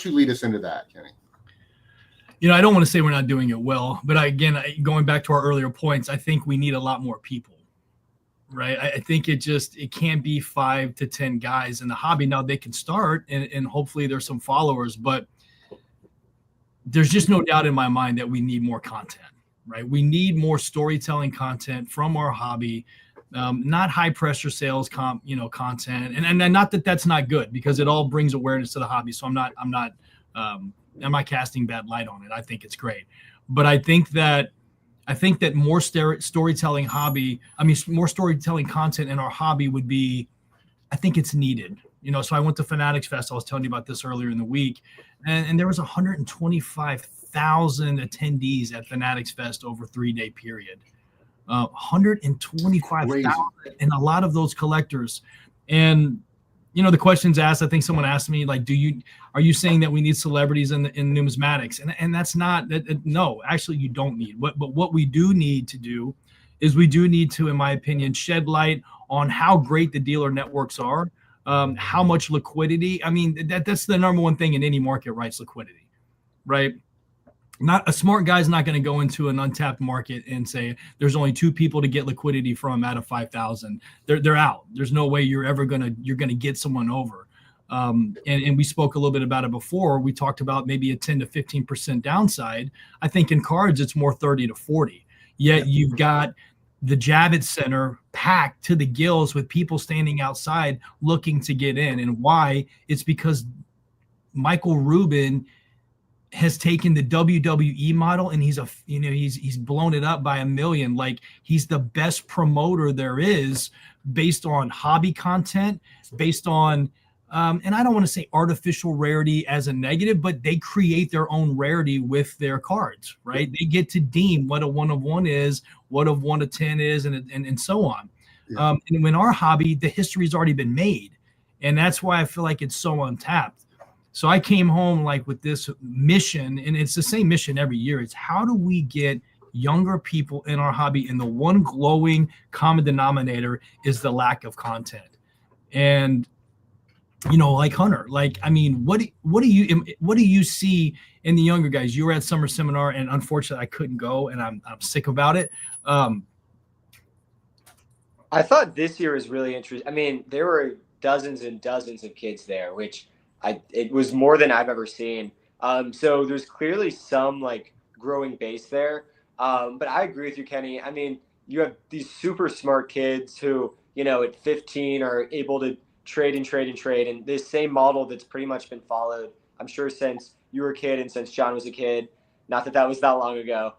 Speaker 1: you lead us into that, Kenny?
Speaker 2: I don't want to say we're not doing it well, but going back to our earlier points, I think we need a lot more people, right? I think it can't be 5 to 10 guys in the hobby. Now they can start and hopefully there's some followers, but there's just no doubt in my mind that we need more content, right? We need more storytelling content from our hobby. Not high pressure sales content, and not that that's not good, because it all brings awareness to the hobby. So I'm not casting bad light on it. I think it's great, but I think that more storytelling content in our hobby would be, I think it's needed. So I went to Fanatics Fest. I was telling you about this earlier in the week, and there was 125,000 attendees at Fanatics Fest over a 3-day period. 125,000, and a lot of those collectors. And the questions asked, I think someone asked me, are you saying that we need celebrities in numismatics? And that's not no, actually you don't need. But what we do need to do is we do need to, in my opinion, shed light on how great the dealer networks are, how much liquidity. I mean, that's the number one thing in any market, right? It's liquidity, right? Not a smart guy's not going to go into an untapped market and say there's only 2 people to get liquidity from out of 5,000. They're out. There's no way you're gonna get someone over. And we spoke a little bit about it before. We talked about maybe a 10 to 15% downside. I think in cards it's more 30 to 40. Yet you've got the Javits Center packed to the gills with people standing outside looking to get in. And why? It's because Michael Rubin has taken the WWE model and he's blown it up by 1 million. Like, he's the best promoter there is, based on hobby content, based on and I don't want to say artificial rarity as a negative, but they create their own rarity with their cards, right? They get to deem what a 1 of 1 is, what a 1 of 10 is, and so on.
Speaker 1: Yeah.
Speaker 2: And when our hobby, the history's already been made, and that's why I feel like it's so untapped. So I came home like with this mission, and it's the same mission every year. It's how do we get younger people in our hobby, and the one glowing common denominator is the lack of content. And like Hunter, like, I mean, what do you see in the younger guys? You were at summer seminar, and unfortunately I couldn't go, and I'm sick about it.
Speaker 5: I thought this year was really interesting. I mean, there were dozens and dozens of kids there, which it was more than I've ever seen. So there's clearly some like growing base there. But I agree with you, Kenny. I mean, you have these super smart kids who, at 15 are able to trade and this same model that's pretty much been followed, I'm sure, since you were a kid and since John was a kid. Not that was that long ago.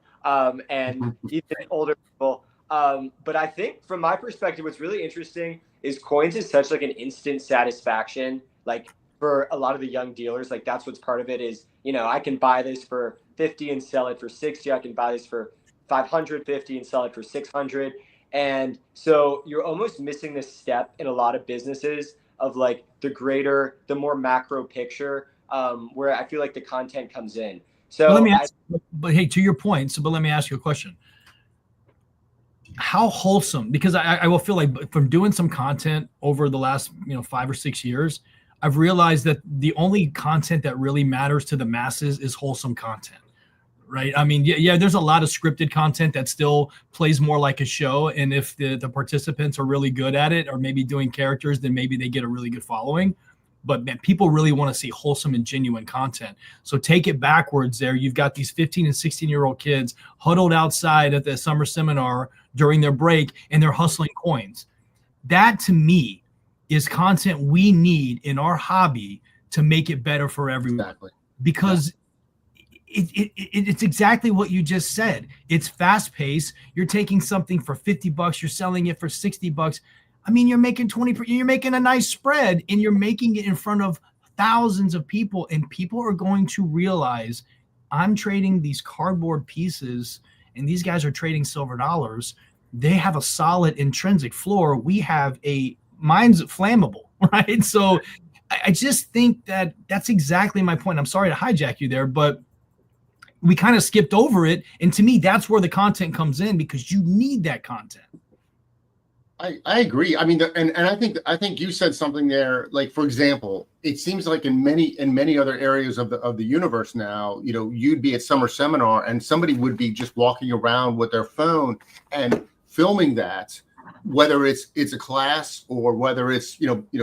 Speaker 5: And even older people. But I think from my perspective, what's really interesting is coins is such like an instant satisfaction. Like for a lot of the young dealers, like that's what's part of it is, I can buy this for 50 and sell it for 60. I can buy this for 550 and sell it for 600. And so you're almost missing this step in a lot of businesses of like the more macro picture, where I feel like the content comes in. So
Speaker 2: but hey, to your point, but let me ask you a question. How wholesome, because I will feel like from doing some content over the last 5 or 6 years, I've realized that the only content that really matters to the masses is wholesome content, right? I mean, yeah, there's a lot of scripted content that still plays more like a show, and if the participants are really good at it, or maybe doing characters, then maybe they get a really good following. But man, people really want to see wholesome and genuine content. So take it backwards there. You've got these 15 and 16-year-old kids huddled outside at the summer seminar during their break, and they're hustling coins. That, to me, is content we need in our hobby to make it better for everyone.
Speaker 1: Exactly.
Speaker 2: Because it's exactly what you just said. It's fast-paced. You're taking something for $50, you're selling it for $60. I mean, you're making 20%, you're making a nice spread, and you're making it in front of thousands of people, and people are going to realize I'm trading these cardboard pieces and these guys are trading silver dollars. They have a solid intrinsic floor. We have mine's flammable, right? So I just think that's exactly my point. I'm sorry to hijack you there, but we kind of skipped over it. And to me, that's where the content comes in, because you need that content.
Speaker 1: I agree. I mean, and I think you said something there. Like, for example, it seems like in many other areas of the universe now, you'd be at summer seminar and somebody would be just walking around with their phone and filming that, whether it's a class or whether it's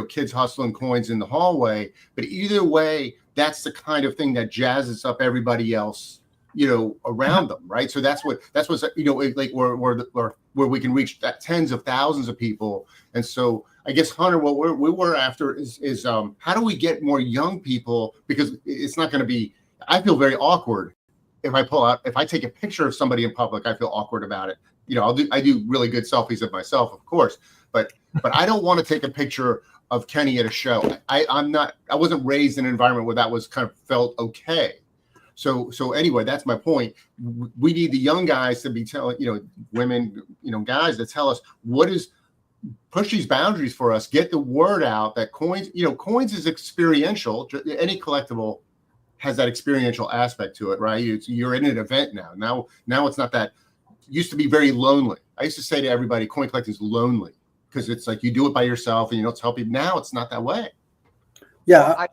Speaker 1: kids hustling coins in the hallway. But either way, that's the kind of thing that jazzes up everybody else around them, right? So that's what's like where we can reach tens of thousands of people. And so I guess, Hunter, what we were after is how do we get more young people? Because it's not going to be, I feel very awkward if I take a picture of somebody in public. I feel awkward about it. I do really good selfies of myself, of course, but I don't want to take a picture of Kenny at a show. I wasn't raised in an environment where that was kind of felt okay. So anyway, that's my point. We need the young guys to be telling, women, guys to tell us push these boundaries for us, get the word out that coins is experiential. Any collectible has that experiential aspect to it, right? You're in an event now. Now it's not that. It used to be very lonely. I used to say to everybody, coin collecting is lonely because it's like you do it by yourself and you don't tell people. Now it's not that way.
Speaker 3: Yeah.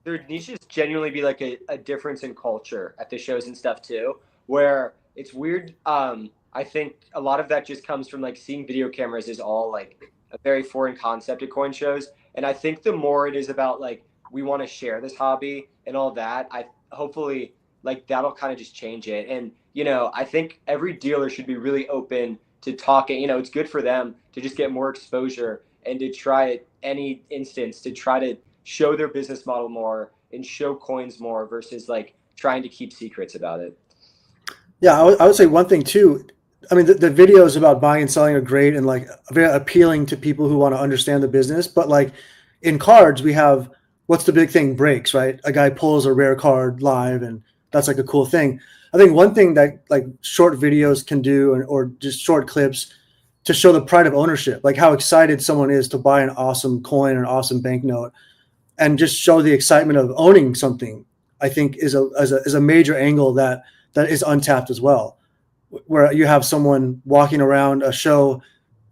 Speaker 5: There needs to genuinely be like a difference in culture at the shows and stuff too, where it's weird. I think a lot of that just comes from like seeing video cameras is all like a very foreign concept at coin shows. And I think the more it is about like, we want to share this hobby and all that, hopefully like that'll kind of just change it. And, I think every dealer should be really open to talking, it's good for them to just get more exposure and to try at any instance to try to show their business model more and show coins more versus like trying to keep secrets about it.
Speaker 3: Yeah, I would say one thing too. I mean, the videos about buying and selling are great and like very appealing to people who want to understand the business. But like, in cards, we have what's the big thing? Breaks, right? A guy pulls a rare card live, and that's like a cool thing. I think one thing that like short videos can do, or just short clips, to show the pride of ownership, like how excited someone is to buy an awesome coin or an awesome banknote, and just show the excitement of owning something, I think is a major angle that is untapped as well, where you have someone walking around a show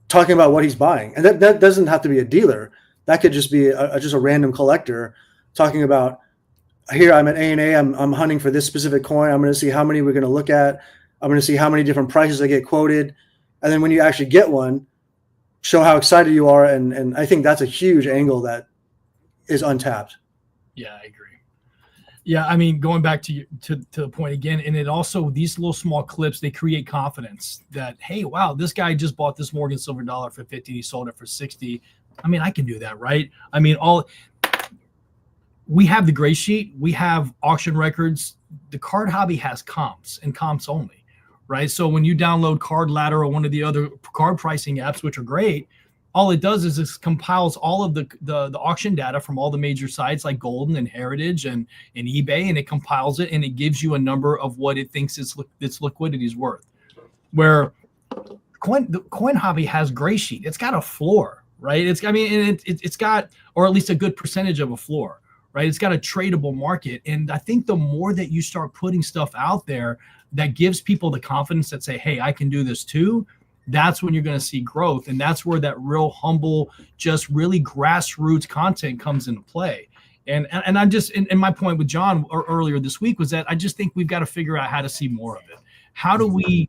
Speaker 3: talking about what he's buying. And that doesn't have to be a dealer. That could just be just a random collector talking about, here I'm at A&A, I'm hunting for this specific coin. I'm going to see how many we're going to look at. I'm going to see how many different prices I get quoted. And then when you actually get one, show how excited you are. And I think that's a huge angle that is untapped.
Speaker 2: Yeah, I agree. Yeah, I mean, going back to the point again, and it also, these little small clips, they create confidence that, hey, wow, this guy just bought this Morgan silver dollar for 50, he sold it for 60. I mean, I can do that, right? I mean, we have the Greysheet, we have auction records. The card hobby has comps and comps only, right? So when you download Card Ladder or one of the other card pricing apps, which are great, all it does is it compiles all of the auction data from all the major sites like Golden and Heritage and eBay, and it compiles it and it gives you a number of what it thinks its liquidity is worth. Where the coin hobby has Greysheet, it's got a floor, right? It's got, or at least a good percentage of a floor, right? It's got a tradable market, and I think the more that you start putting stuff out there that gives people the confidence that say, hey, I can do this too, that's when you're going to see growth. And that's where that real humble, just really grassroots content comes into play. And I'm just, and my point with John earlier this week was that I just think we've got to figure out how to see more of it. How do we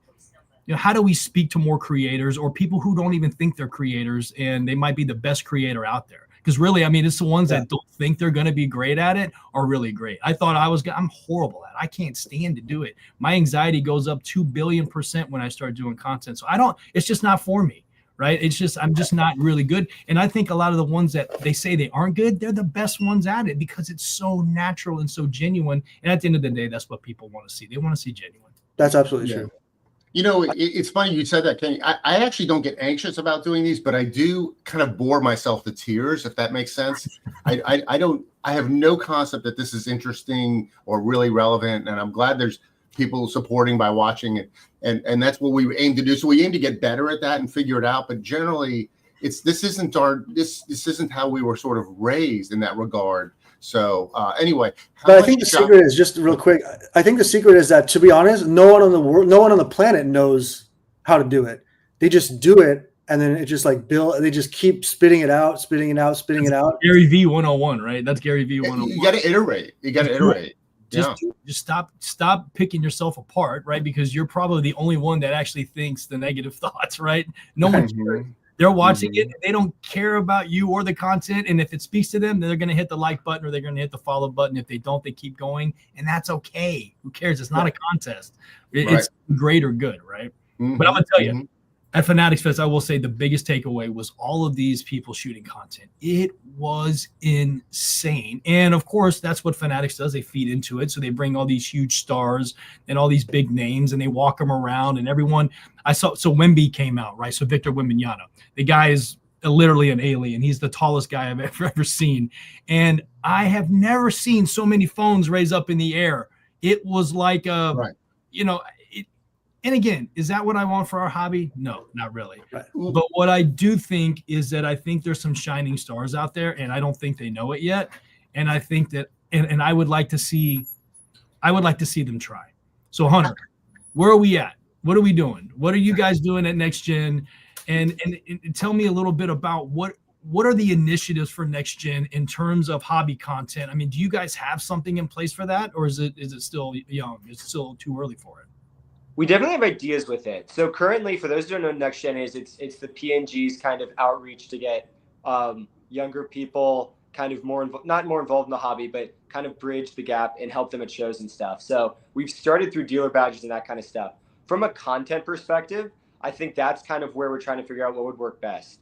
Speaker 2: speak to more creators, or people who don't even think they're creators and they might be the best creator out there? Because really, I mean, it's the ones that don't think they're going to be great at it are really great. I thought I'm horrible at it. I can't stand to do it. My anxiety goes up 2 billion% when I start doing content. So it's just not for me, right? I'm just not really good. And I think a lot of the ones that they say they aren't good, they're the best ones at it because it's so natural and so genuine. And at the end of the day, that's what people want to see. They want to see genuine.
Speaker 3: That's absolutely true.
Speaker 1: You know, it's funny you said that, Kenny. I actually don't get anxious about doing these, but I do kind of bore myself to tears, if that makes sense. I have no concept that this is interesting or really relevant, and I'm glad there's people supporting by watching it, and that's what we aim to do. So we aim to get better at that and figure it out. But generally, this isn't how we were sort of raised in that regard. So anyway,
Speaker 3: but I think the secret is, just real quick, I think the secret is that, to be honest, no one on the planet knows how to do it. They just do it, and then it just like they just keep spitting it out.
Speaker 2: Gary V 101, right? That's Gary V 101.
Speaker 1: You got to iterate.
Speaker 2: Just stop picking yourself apart, right? Because you're probably the only one that actually thinks the negative thoughts, right? No one's They're watching it. They don't care about you or the content. And if it speaks to them, then they're going to hit the like button or they're going to hit the follow button. If they don't, they keep going. And that's okay. Who cares? It's not a contest. It's great or good, right? But I'm going to tell you, at Fanatics Fest, I will say the biggest takeaway was all of these people shooting content. It was insane. And of course, that's what Fanatics does. They feed into it. So they bring all these huge stars and all these big names and they walk them around, and everyone so Wemby came out, right? So Victor Wembanyama, the guy is literally an alien. He's the tallest guy I've ever seen. And I have never seen so many phones raise up in the air. It was like, and again, is that what I want for our hobby? No, not really. Right. But what I do think is that I think there's some shining stars out there, and I don't think they know it yet. And I think that, and I would like to see them try. So Hunter, where are we at? What are we doing? What are you guys doing at NextGen? And tell me a little bit about what are the initiatives for NextGen in terms of hobby content? I mean, do you guys have something in place for that, or is it still young? It's still too early for it?
Speaker 5: We definitely have ideas with it. So currently, for those who don't know, NextGen it's the PNG's kind of outreach to get younger people kind of not more involved in the hobby, but kind of bridge the gap and help them at shows and stuff. So we've started through dealer badges and that kind of stuff. From a content perspective, I think that's kind of where we're trying to figure out what would work best.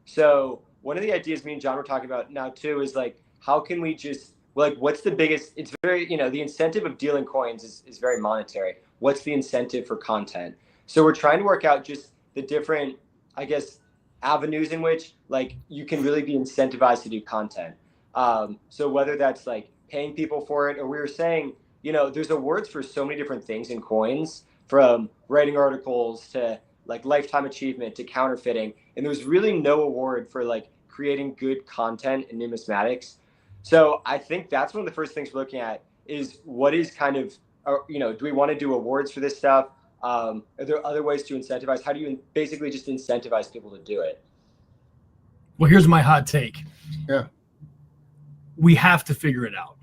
Speaker 5: So one of the ideas me and John were talking about now too is like, how can we just, what's the biggest, it's very, the incentive of dealing coins is very monetary. What's the incentive for content? So we're trying to work out just the different, I guess, avenues in which like you can really be incentivized to do content. So whether that's like paying people for it, or we were saying, there's awards for so many different things in coins, from writing articles to like lifetime achievement to counterfeiting, and there's really no award for like creating good content in numismatics. So I think that's one of the first things we're looking at is what is kind of, do we want to do awards for this stuff? Are there other ways to incentivize? How do you basically just incentivize people to do it?
Speaker 2: Well, here's my hot take.
Speaker 1: Yeah.
Speaker 2: We have to figure it out,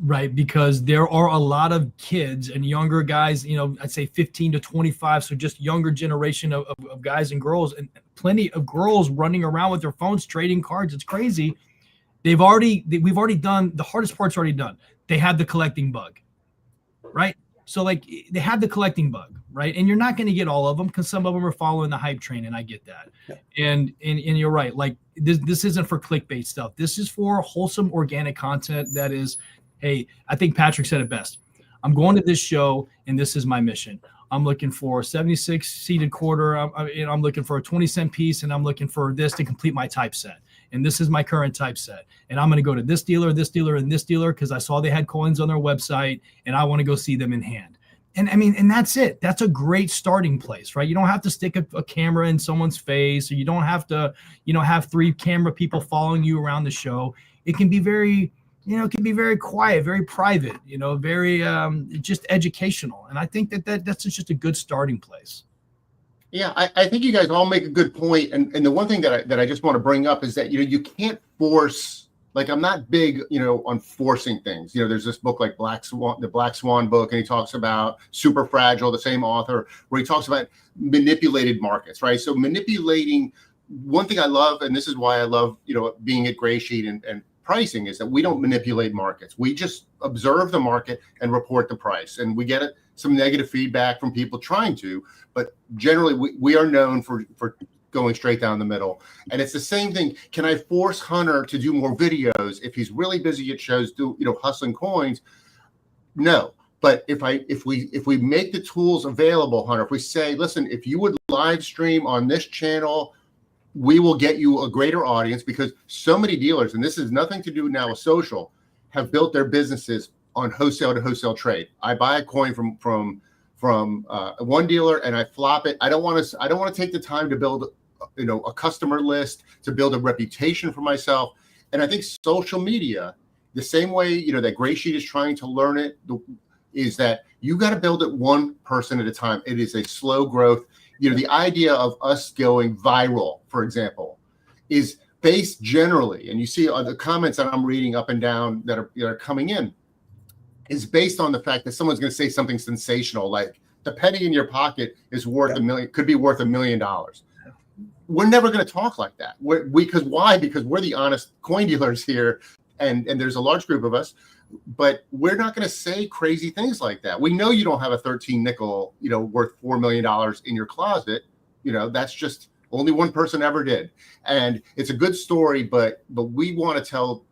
Speaker 2: right? Because there are a lot of kids and younger guys, I'd say 15 to 25. So just younger generation of guys and girls, and plenty of girls running around with their phones, trading cards. It's crazy. We've already done, the hardest part's already done. They have the collecting bug, right? So like they have the collecting bug, right? And you're not going to get all of them because some of them are following the hype train, and I get that. Yeah. And you're right. Like this isn't for clickbait stuff. This is for wholesome organic content that is, hey, I think Patrick said it best. I'm going to this show and this is my mission. I'm looking for a 76 seated quarter. I'm looking for a 20-cent piece, and I'm looking for this to complete my typeset. And this is my current typeset. And I'm going to go to this dealer, and this dealer because I saw they had coins on their website, and I want to go see them in hand. And that's it. That's a great starting place, right? You don't have to stick a camera in someone's face, or you don't have to, have 3 camera people following you around the show. It can be very, it can be very quiet, very private, very just educational. And I think that's just a good starting place.
Speaker 1: Yeah, I think you guys all make a good point. And the one thing that I just want to bring up is that, you can't force, like, I'm not big, on forcing things. There's this book like the Black Swan book, and he talks about Super Fragile, the same author, where he talks about manipulated markets, right? So manipulating, one thing I love, and this is why I love, being at Greysheet and pricing, is that we don't manipulate markets. We just observe the market and report the price. And we get some negative feedback from people trying to, but generally we are known for going straight down the middle. And it's the same thing. Can I force Hunter to do more videos if he's really busy at shows, hustling coins? No. But if we make the tools available, Hunter, if we say, listen, if you would live stream on this channel, we will get you a greater audience, because so many dealers, and this has nothing to do now with social, have built their businesses on wholesale to wholesale trade. I buy a coin from one dealer and I flop it. I don't want to take the time to build, a customer list, to build a reputation for myself. And I think social media, the same way, that Greysheet is trying to learn it, is that you got to build it one person at a time. It is a slow growth. The idea of us going viral, for example, is based generally, and you see the comments that I'm reading up and down that are coming in, is based on the fact that someone's going to say something sensational, like the penny in your pocket is worth could be worth $1 million. We're never going to talk like that. Because why? Because we're the honest coin dealers here, and there's a large group of us, but we're not going to say crazy things like that. We know you don't have a 13 nickel, worth $4 million in your closet. That's just only one person ever did. And it's a good story, but we want to tell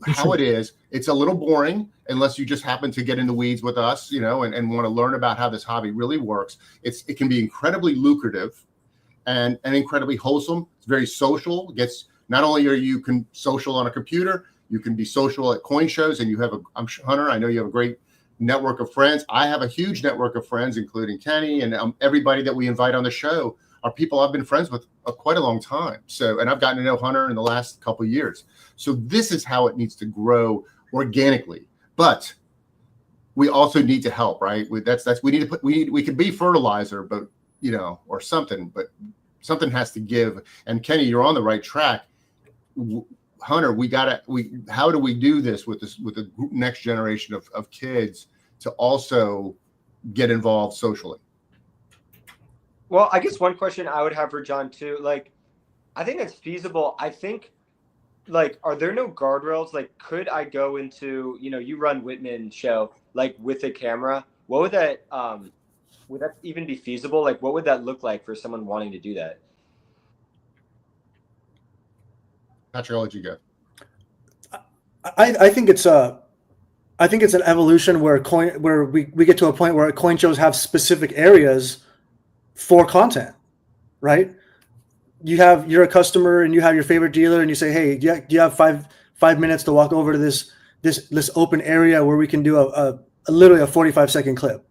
Speaker 1: how it is. It's a little boring unless you just happen to get in the weeds with us, and want to learn about how this hobby really works. It can be incredibly lucrative and incredibly wholesome. It's very social. Not only are you social on a computer, you can be social at coin shows, and you have Hunter, I know you have a great network of friends. I have a huge network of friends, including Kenny, and everybody that we invite on the show are people I've been friends with quite a long time. So, and I've gotten to know Hunter in the last couple of years. So this is how it needs to grow organically. But we also need to help, right? We could be fertilizer, but or something, but something has to give. And Kenny, you're on the right track. Hunter, how do we do this with the next generation of kids to also get involved socially?
Speaker 5: Well, I guess one question I would have for John too, like, I think that's feasible. I think, like, are there no guardrails? Like, could I go into, you run Whitman show, like, with a camera? What would that even be feasible? Like, what would that look like for someone wanting to do that?
Speaker 1: Patrick, I'll let you go.
Speaker 3: I think it's an evolution where we get to a point where coin shows have specific areas for content, right? you're a customer and you have your favorite dealer and you say, hey, do you have five minutes to walk over to this open area where we can do a literally a 45-second clip,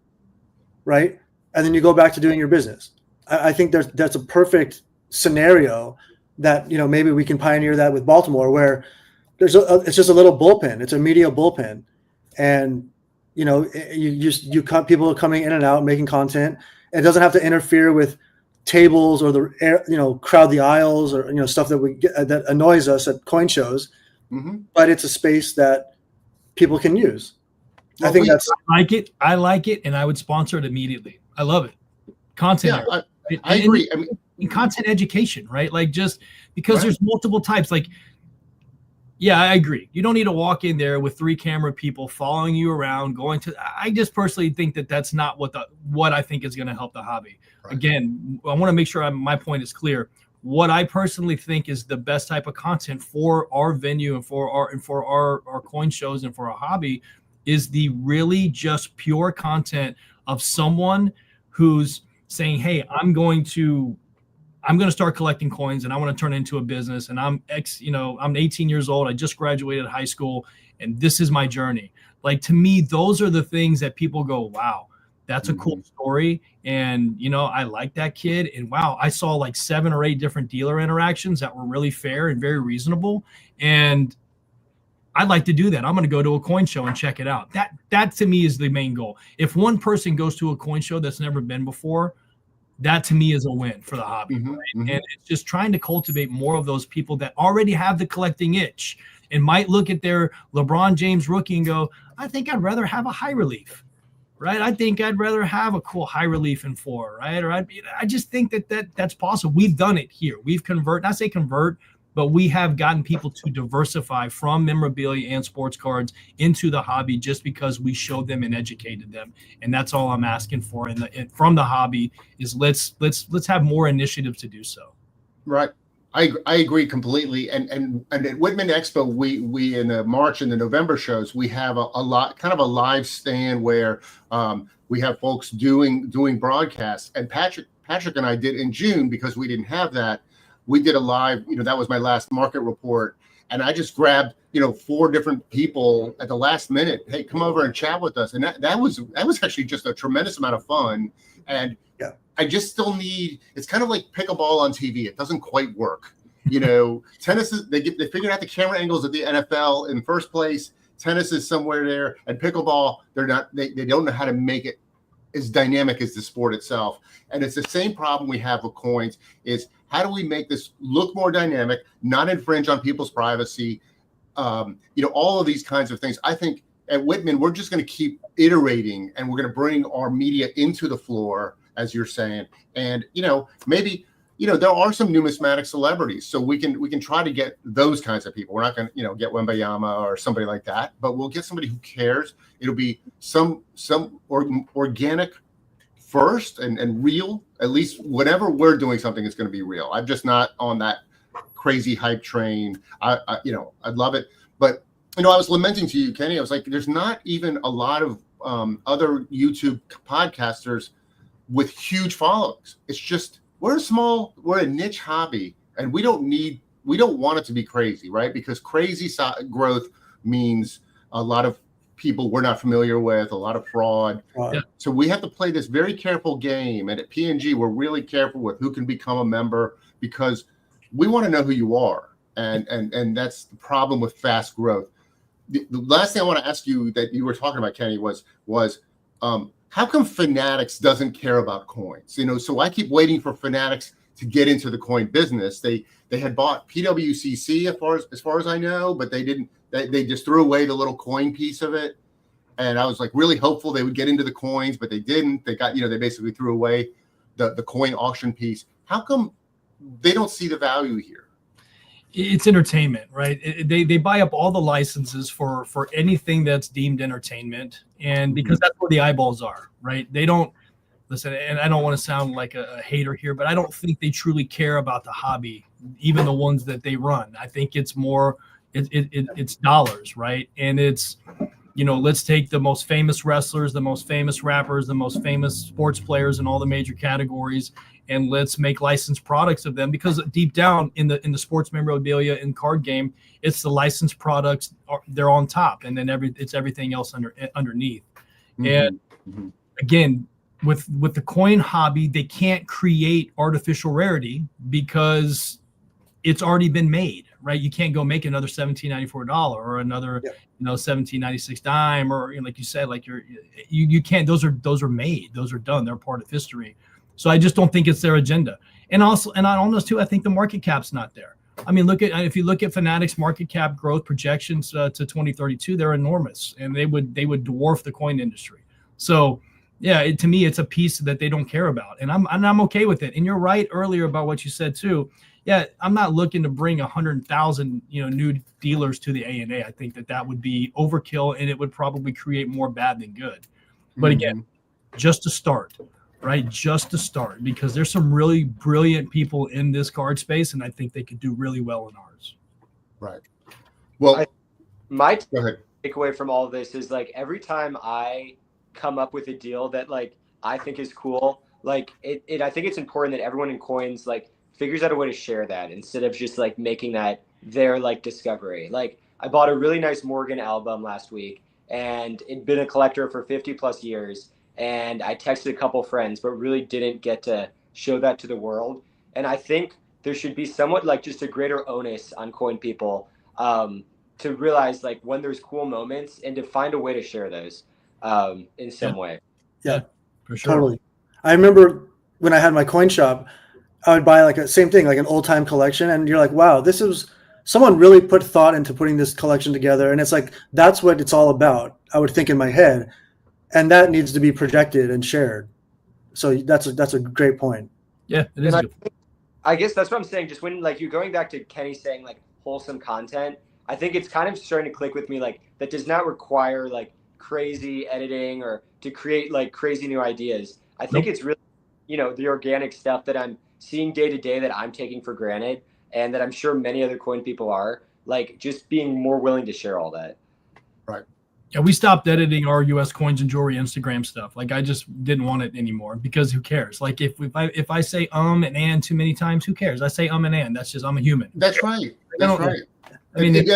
Speaker 3: right? And then you go back to doing your business. I think that's a perfect scenario that, maybe we can pioneer that with Baltimore, where it's just a little bullpen. It's a media bullpen. And, you cut people coming in and out, making content. It doesn't have to interfere with tables or the air, crowd the aisles or, stuff that we get that annoys us at coin shows.
Speaker 1: Mm-hmm.
Speaker 3: But it's a space that people can use.
Speaker 1: Well,
Speaker 3: I think
Speaker 2: I like it, and I would sponsor it immediately. I love it. Content.
Speaker 1: Yeah, I agree. I mean,
Speaker 2: content education, right? Like, just because there's multiple types. Like, yeah, I agree. You don't need to walk in there with 3 camera people following you around, I just personally think that that's not what I think is going to help the hobby. Right. Again, I want to make sure my point is clear. What I personally think is the best type of content for our venue and for our coin shows and for our hobby is the really just pure content of someone who's saying, hey, I'm going to start collecting coins and I want to turn it into a business. And I'm 18 years old. I just graduated high school and this is my journey. Like, to me, those are the things that people go, wow, that's a cool story. And, I like that kid. And wow, I saw like 7 or 8 different dealer interactions that were really fair and very reasonable. And I'd like to do that. I'm going to go to a coin show and check it out. That to me is the main goal. If one person goes to a coin show that's never been before, that to me is a win for the hobby.
Speaker 1: Mm-hmm,
Speaker 2: right?
Speaker 1: mm-hmm.
Speaker 2: And it's just trying to cultivate more of those people that already have the collecting itch and might look at their LeBron James rookie and go, I think I'd rather have a high relief, right? I think I'd rather have a cool high relief in 4, right? Or I just think that's possible. We've done it here. We've not say convert, but we have gotten people to diversify from memorabilia and sports cards into the hobby just because we showed them and educated them. And that's all I'm asking for. And from the hobby is let's have more initiatives to do so.
Speaker 1: Right. I agree completely. And at Whitman Expo, we in the March and the November shows, we have a lot, kind of a live stand where we have folks doing broadcasts. And Patrick and I did in June, because we didn't have that. We did a live, that was my last market report. And I just grabbed, 4 different people at the last minute. Hey, come over and chat with us. And that was actually just a tremendous amount of fun. And
Speaker 3: yeah,
Speaker 1: I just still it's kind of like pickleball on TV. It doesn't quite work. Tennis is, they figured out the camera angles at the NFL in first place. Tennis is somewhere there. And pickleball, they don't know how to make it as dynamic as the sport itself. And it's the same problem we have with coins is, how do we make this look more dynamic, not infringe on people's privacy? All of these kinds of things. I think at Whitman, we're just going to keep iterating, and we're going to bring our media into the floor, as you're saying. And, maybe, there are some numismatic celebrities, so we can try to get those kinds of people. We're not going to, get Wembayama or somebody like that, but we'll get somebody who cares. It'll be some organic first and real. At least whenever we're doing something, it's going to be real. I'm just not on that crazy hype train. I'd love it, but I was lamenting to you, Kenny. I was like, there's not even a lot of other YouTube podcasters with huge followings. It's just we're a niche hobby, and we don't want it to be crazy, right? Because crazy growth means a lot of people we're not familiar with, a lot of fraud.
Speaker 3: Yeah.
Speaker 1: So we have to play this very careful game. And at P&G, we're really careful with who can become a member, because we want to know who you are. And that's the problem with fast growth. The last thing I want to ask you that you were talking about, Kenny, was how come Fanatics doesn't care about coins? So I keep waiting for Fanatics to get into the coin business. They had bought PWCC as far as I know, but they didn't. They just threw away the little coin piece of it. And I was like really hopeful they would get into the coins, but they didn't. They got, they basically threw away the coin auction piece. How come they don't see the value here?
Speaker 2: It's entertainment, right? They buy up all the licenses for anything that's deemed entertainment. And because that's where the eyeballs are, right? They don't listen. And I don't want to sound like a hater here, but I don't think they truly care about the hobby, even the ones that they run. I think it's more, it's dollars, right? And it's, let's take the most famous wrestlers, the most famous rappers, the most famous sports players in all the major categories, and let's make licensed products of them, because deep down in the sports memorabilia and card game, it's the licensed products they're on top, and then it's everything else underneath. And again, with the coin hobby, they can't create artificial rarity because it's already been made, right? You can't go make another $17.94 or another, $17.96 dime, or like you said, like you can't. Those are made. Those are done. They're part of history. So I just don't think it's their agenda. And also, and on those two, I think the market cap's not there. I mean, if you look at Fanatics market cap growth projections to 2032, they're enormous, and they would dwarf the coin industry. So yeah, to me, it's a piece that they don't care about, and I'm okay with it. And you're right earlier about what you said too. Yeah, I'm not looking to bring 100,000 new dealers to the ANA. I think that would be overkill, and it would probably create more bad than good. But again, just to start, right? Just to start, because there's some really brilliant people in this card space, and I think they could do really well in ours.
Speaker 1: Right. Well,
Speaker 5: my
Speaker 1: go ahead.
Speaker 5: Takeaway from all of this is, like, every time I come up with a deal that, like, I think is cool, like I think it's important that everyone in coins, like, figures out a way to share that instead of just, like, making that their, like, discovery. Like, I bought a really nice Morgan album last week, and it'd been a collector for 50 plus years, and I texted a couple friends, but really didn't get to show that to the world. And I think there should be somewhat, like, just a greater onus on coin people to realize, like, when there's cool moments, and to find a way to share those in some way.
Speaker 3: Yeah,
Speaker 2: for sure.
Speaker 3: Totally. I remember when I had my coin shop, I would buy, like, a same thing, like an old time collection, and you're like, wow, this is someone really put thought into putting this collection together, and it's like, that's what it's all about, I would think in my head, and that needs to be projected and shared. So that's a great point.
Speaker 2: Yeah, it is.
Speaker 5: I guess that's what I'm saying. Just when, like, you're going back to Kenny saying, like, wholesome content, I think it's kind of starting to click with me, like, that does not require, like, crazy editing or to create, like, crazy new ideas. I think it's really, the organic stuff that I'm seeing day to day that I'm taking for granted, and that I'm sure many other coin people are, like, just being more willing to share all that.
Speaker 1: Right.
Speaker 2: Yeah, we stopped editing our U.S. coins and jewelry Instagram stuff. Like, I just didn't want it anymore, because who cares? Like, if I say and too many times, who cares? I say and. That's just, I'm a human.
Speaker 1: That's right. That's right. I mean,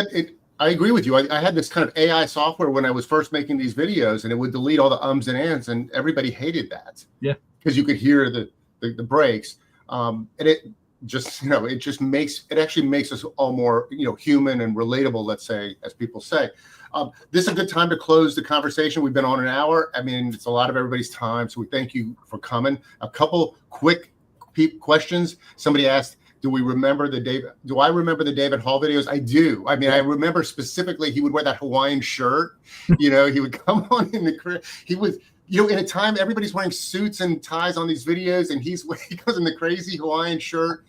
Speaker 1: I agree with you. I had this kind of AI software when I was first making these videos, and it would delete all the ums and ands, and everybody hated that.
Speaker 2: Yeah.
Speaker 1: Because you could hear the breaks. And it just, it actually makes us all more, human and relatable, let's say, as people say. This is a good time to close the conversation. We've been on an hour. I mean, it's a lot of everybody's time, so we thank you for coming. A couple quick questions. Somebody asked, do I remember the David Hall videos? I do. I mean, I remember specifically he would wear that Hawaiian shirt. He would come on in the, he was, in a time everybody's wearing suits and ties on these videos, and he goes in the crazy Hawaiian shirt.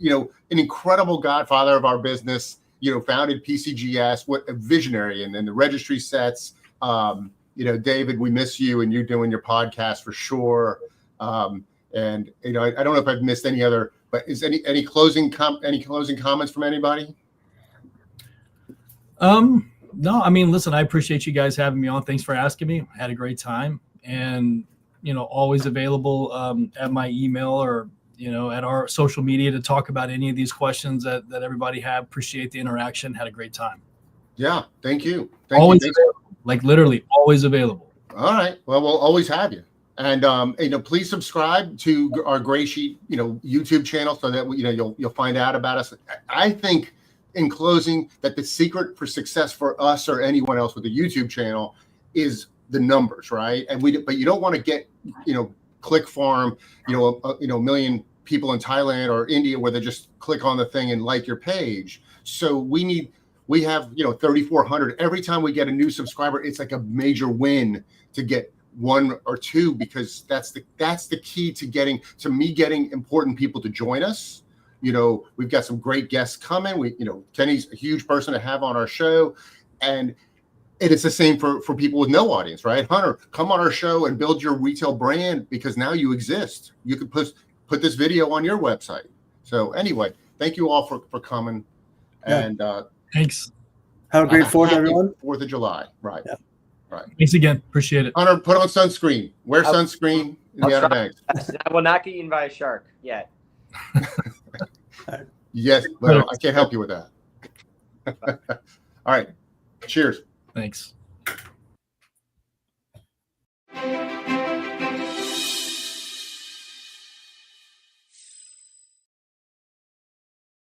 Speaker 1: An incredible godfather of our business. Founded PCGS. What a visionary! And then the registry sets. David, we miss you, and you're doing your podcast for sure. And I don't know if I've missed any other. But is any closing comments from anybody?
Speaker 2: No, I mean, listen, I appreciate you guys having me on. Thanks for asking me. I had a great time, and always available at my email or at our social media to talk about any of these questions that everybody had. Appreciate the interaction. Had a great time.
Speaker 1: Yeah, thank you.
Speaker 2: Always available. Like, literally always available.
Speaker 1: All right. Well, we'll always have you. And please subscribe to our Greysheet, YouTube channel, so that you'll find out about us. I think, in closing, that the secret for success for us or anyone else with a YouTube channel is the numbers, right? But you don't want to get click farm, a million people in Thailand or India where they just click on the thing and like your page. So we have 3,400. Every time we get a new subscriber, it's like a major win to get one or two, because that's the key to me getting important people to join us. We've got some great guests coming. Kenny's a huge person to have on our show, and it's the same for people with no audience, right? Hunter, come on our show and build your retail brand, because now you exist. You can put this video on your website. So anyway, thank you all for coming.
Speaker 3: Yeah.
Speaker 1: And
Speaker 2: thanks.
Speaker 3: Have a great 4th, everyone.
Speaker 1: 4th of July, right?
Speaker 3: Yeah.
Speaker 2: Thanks again. Appreciate it.
Speaker 1: Hunter, put on sunscreen. Wear sunscreen in the Outer Banks.
Speaker 5: I will not get eaten by a shark yet.
Speaker 1: Yes, well, I can't help you with that. All right. Cheers.
Speaker 2: Thanks.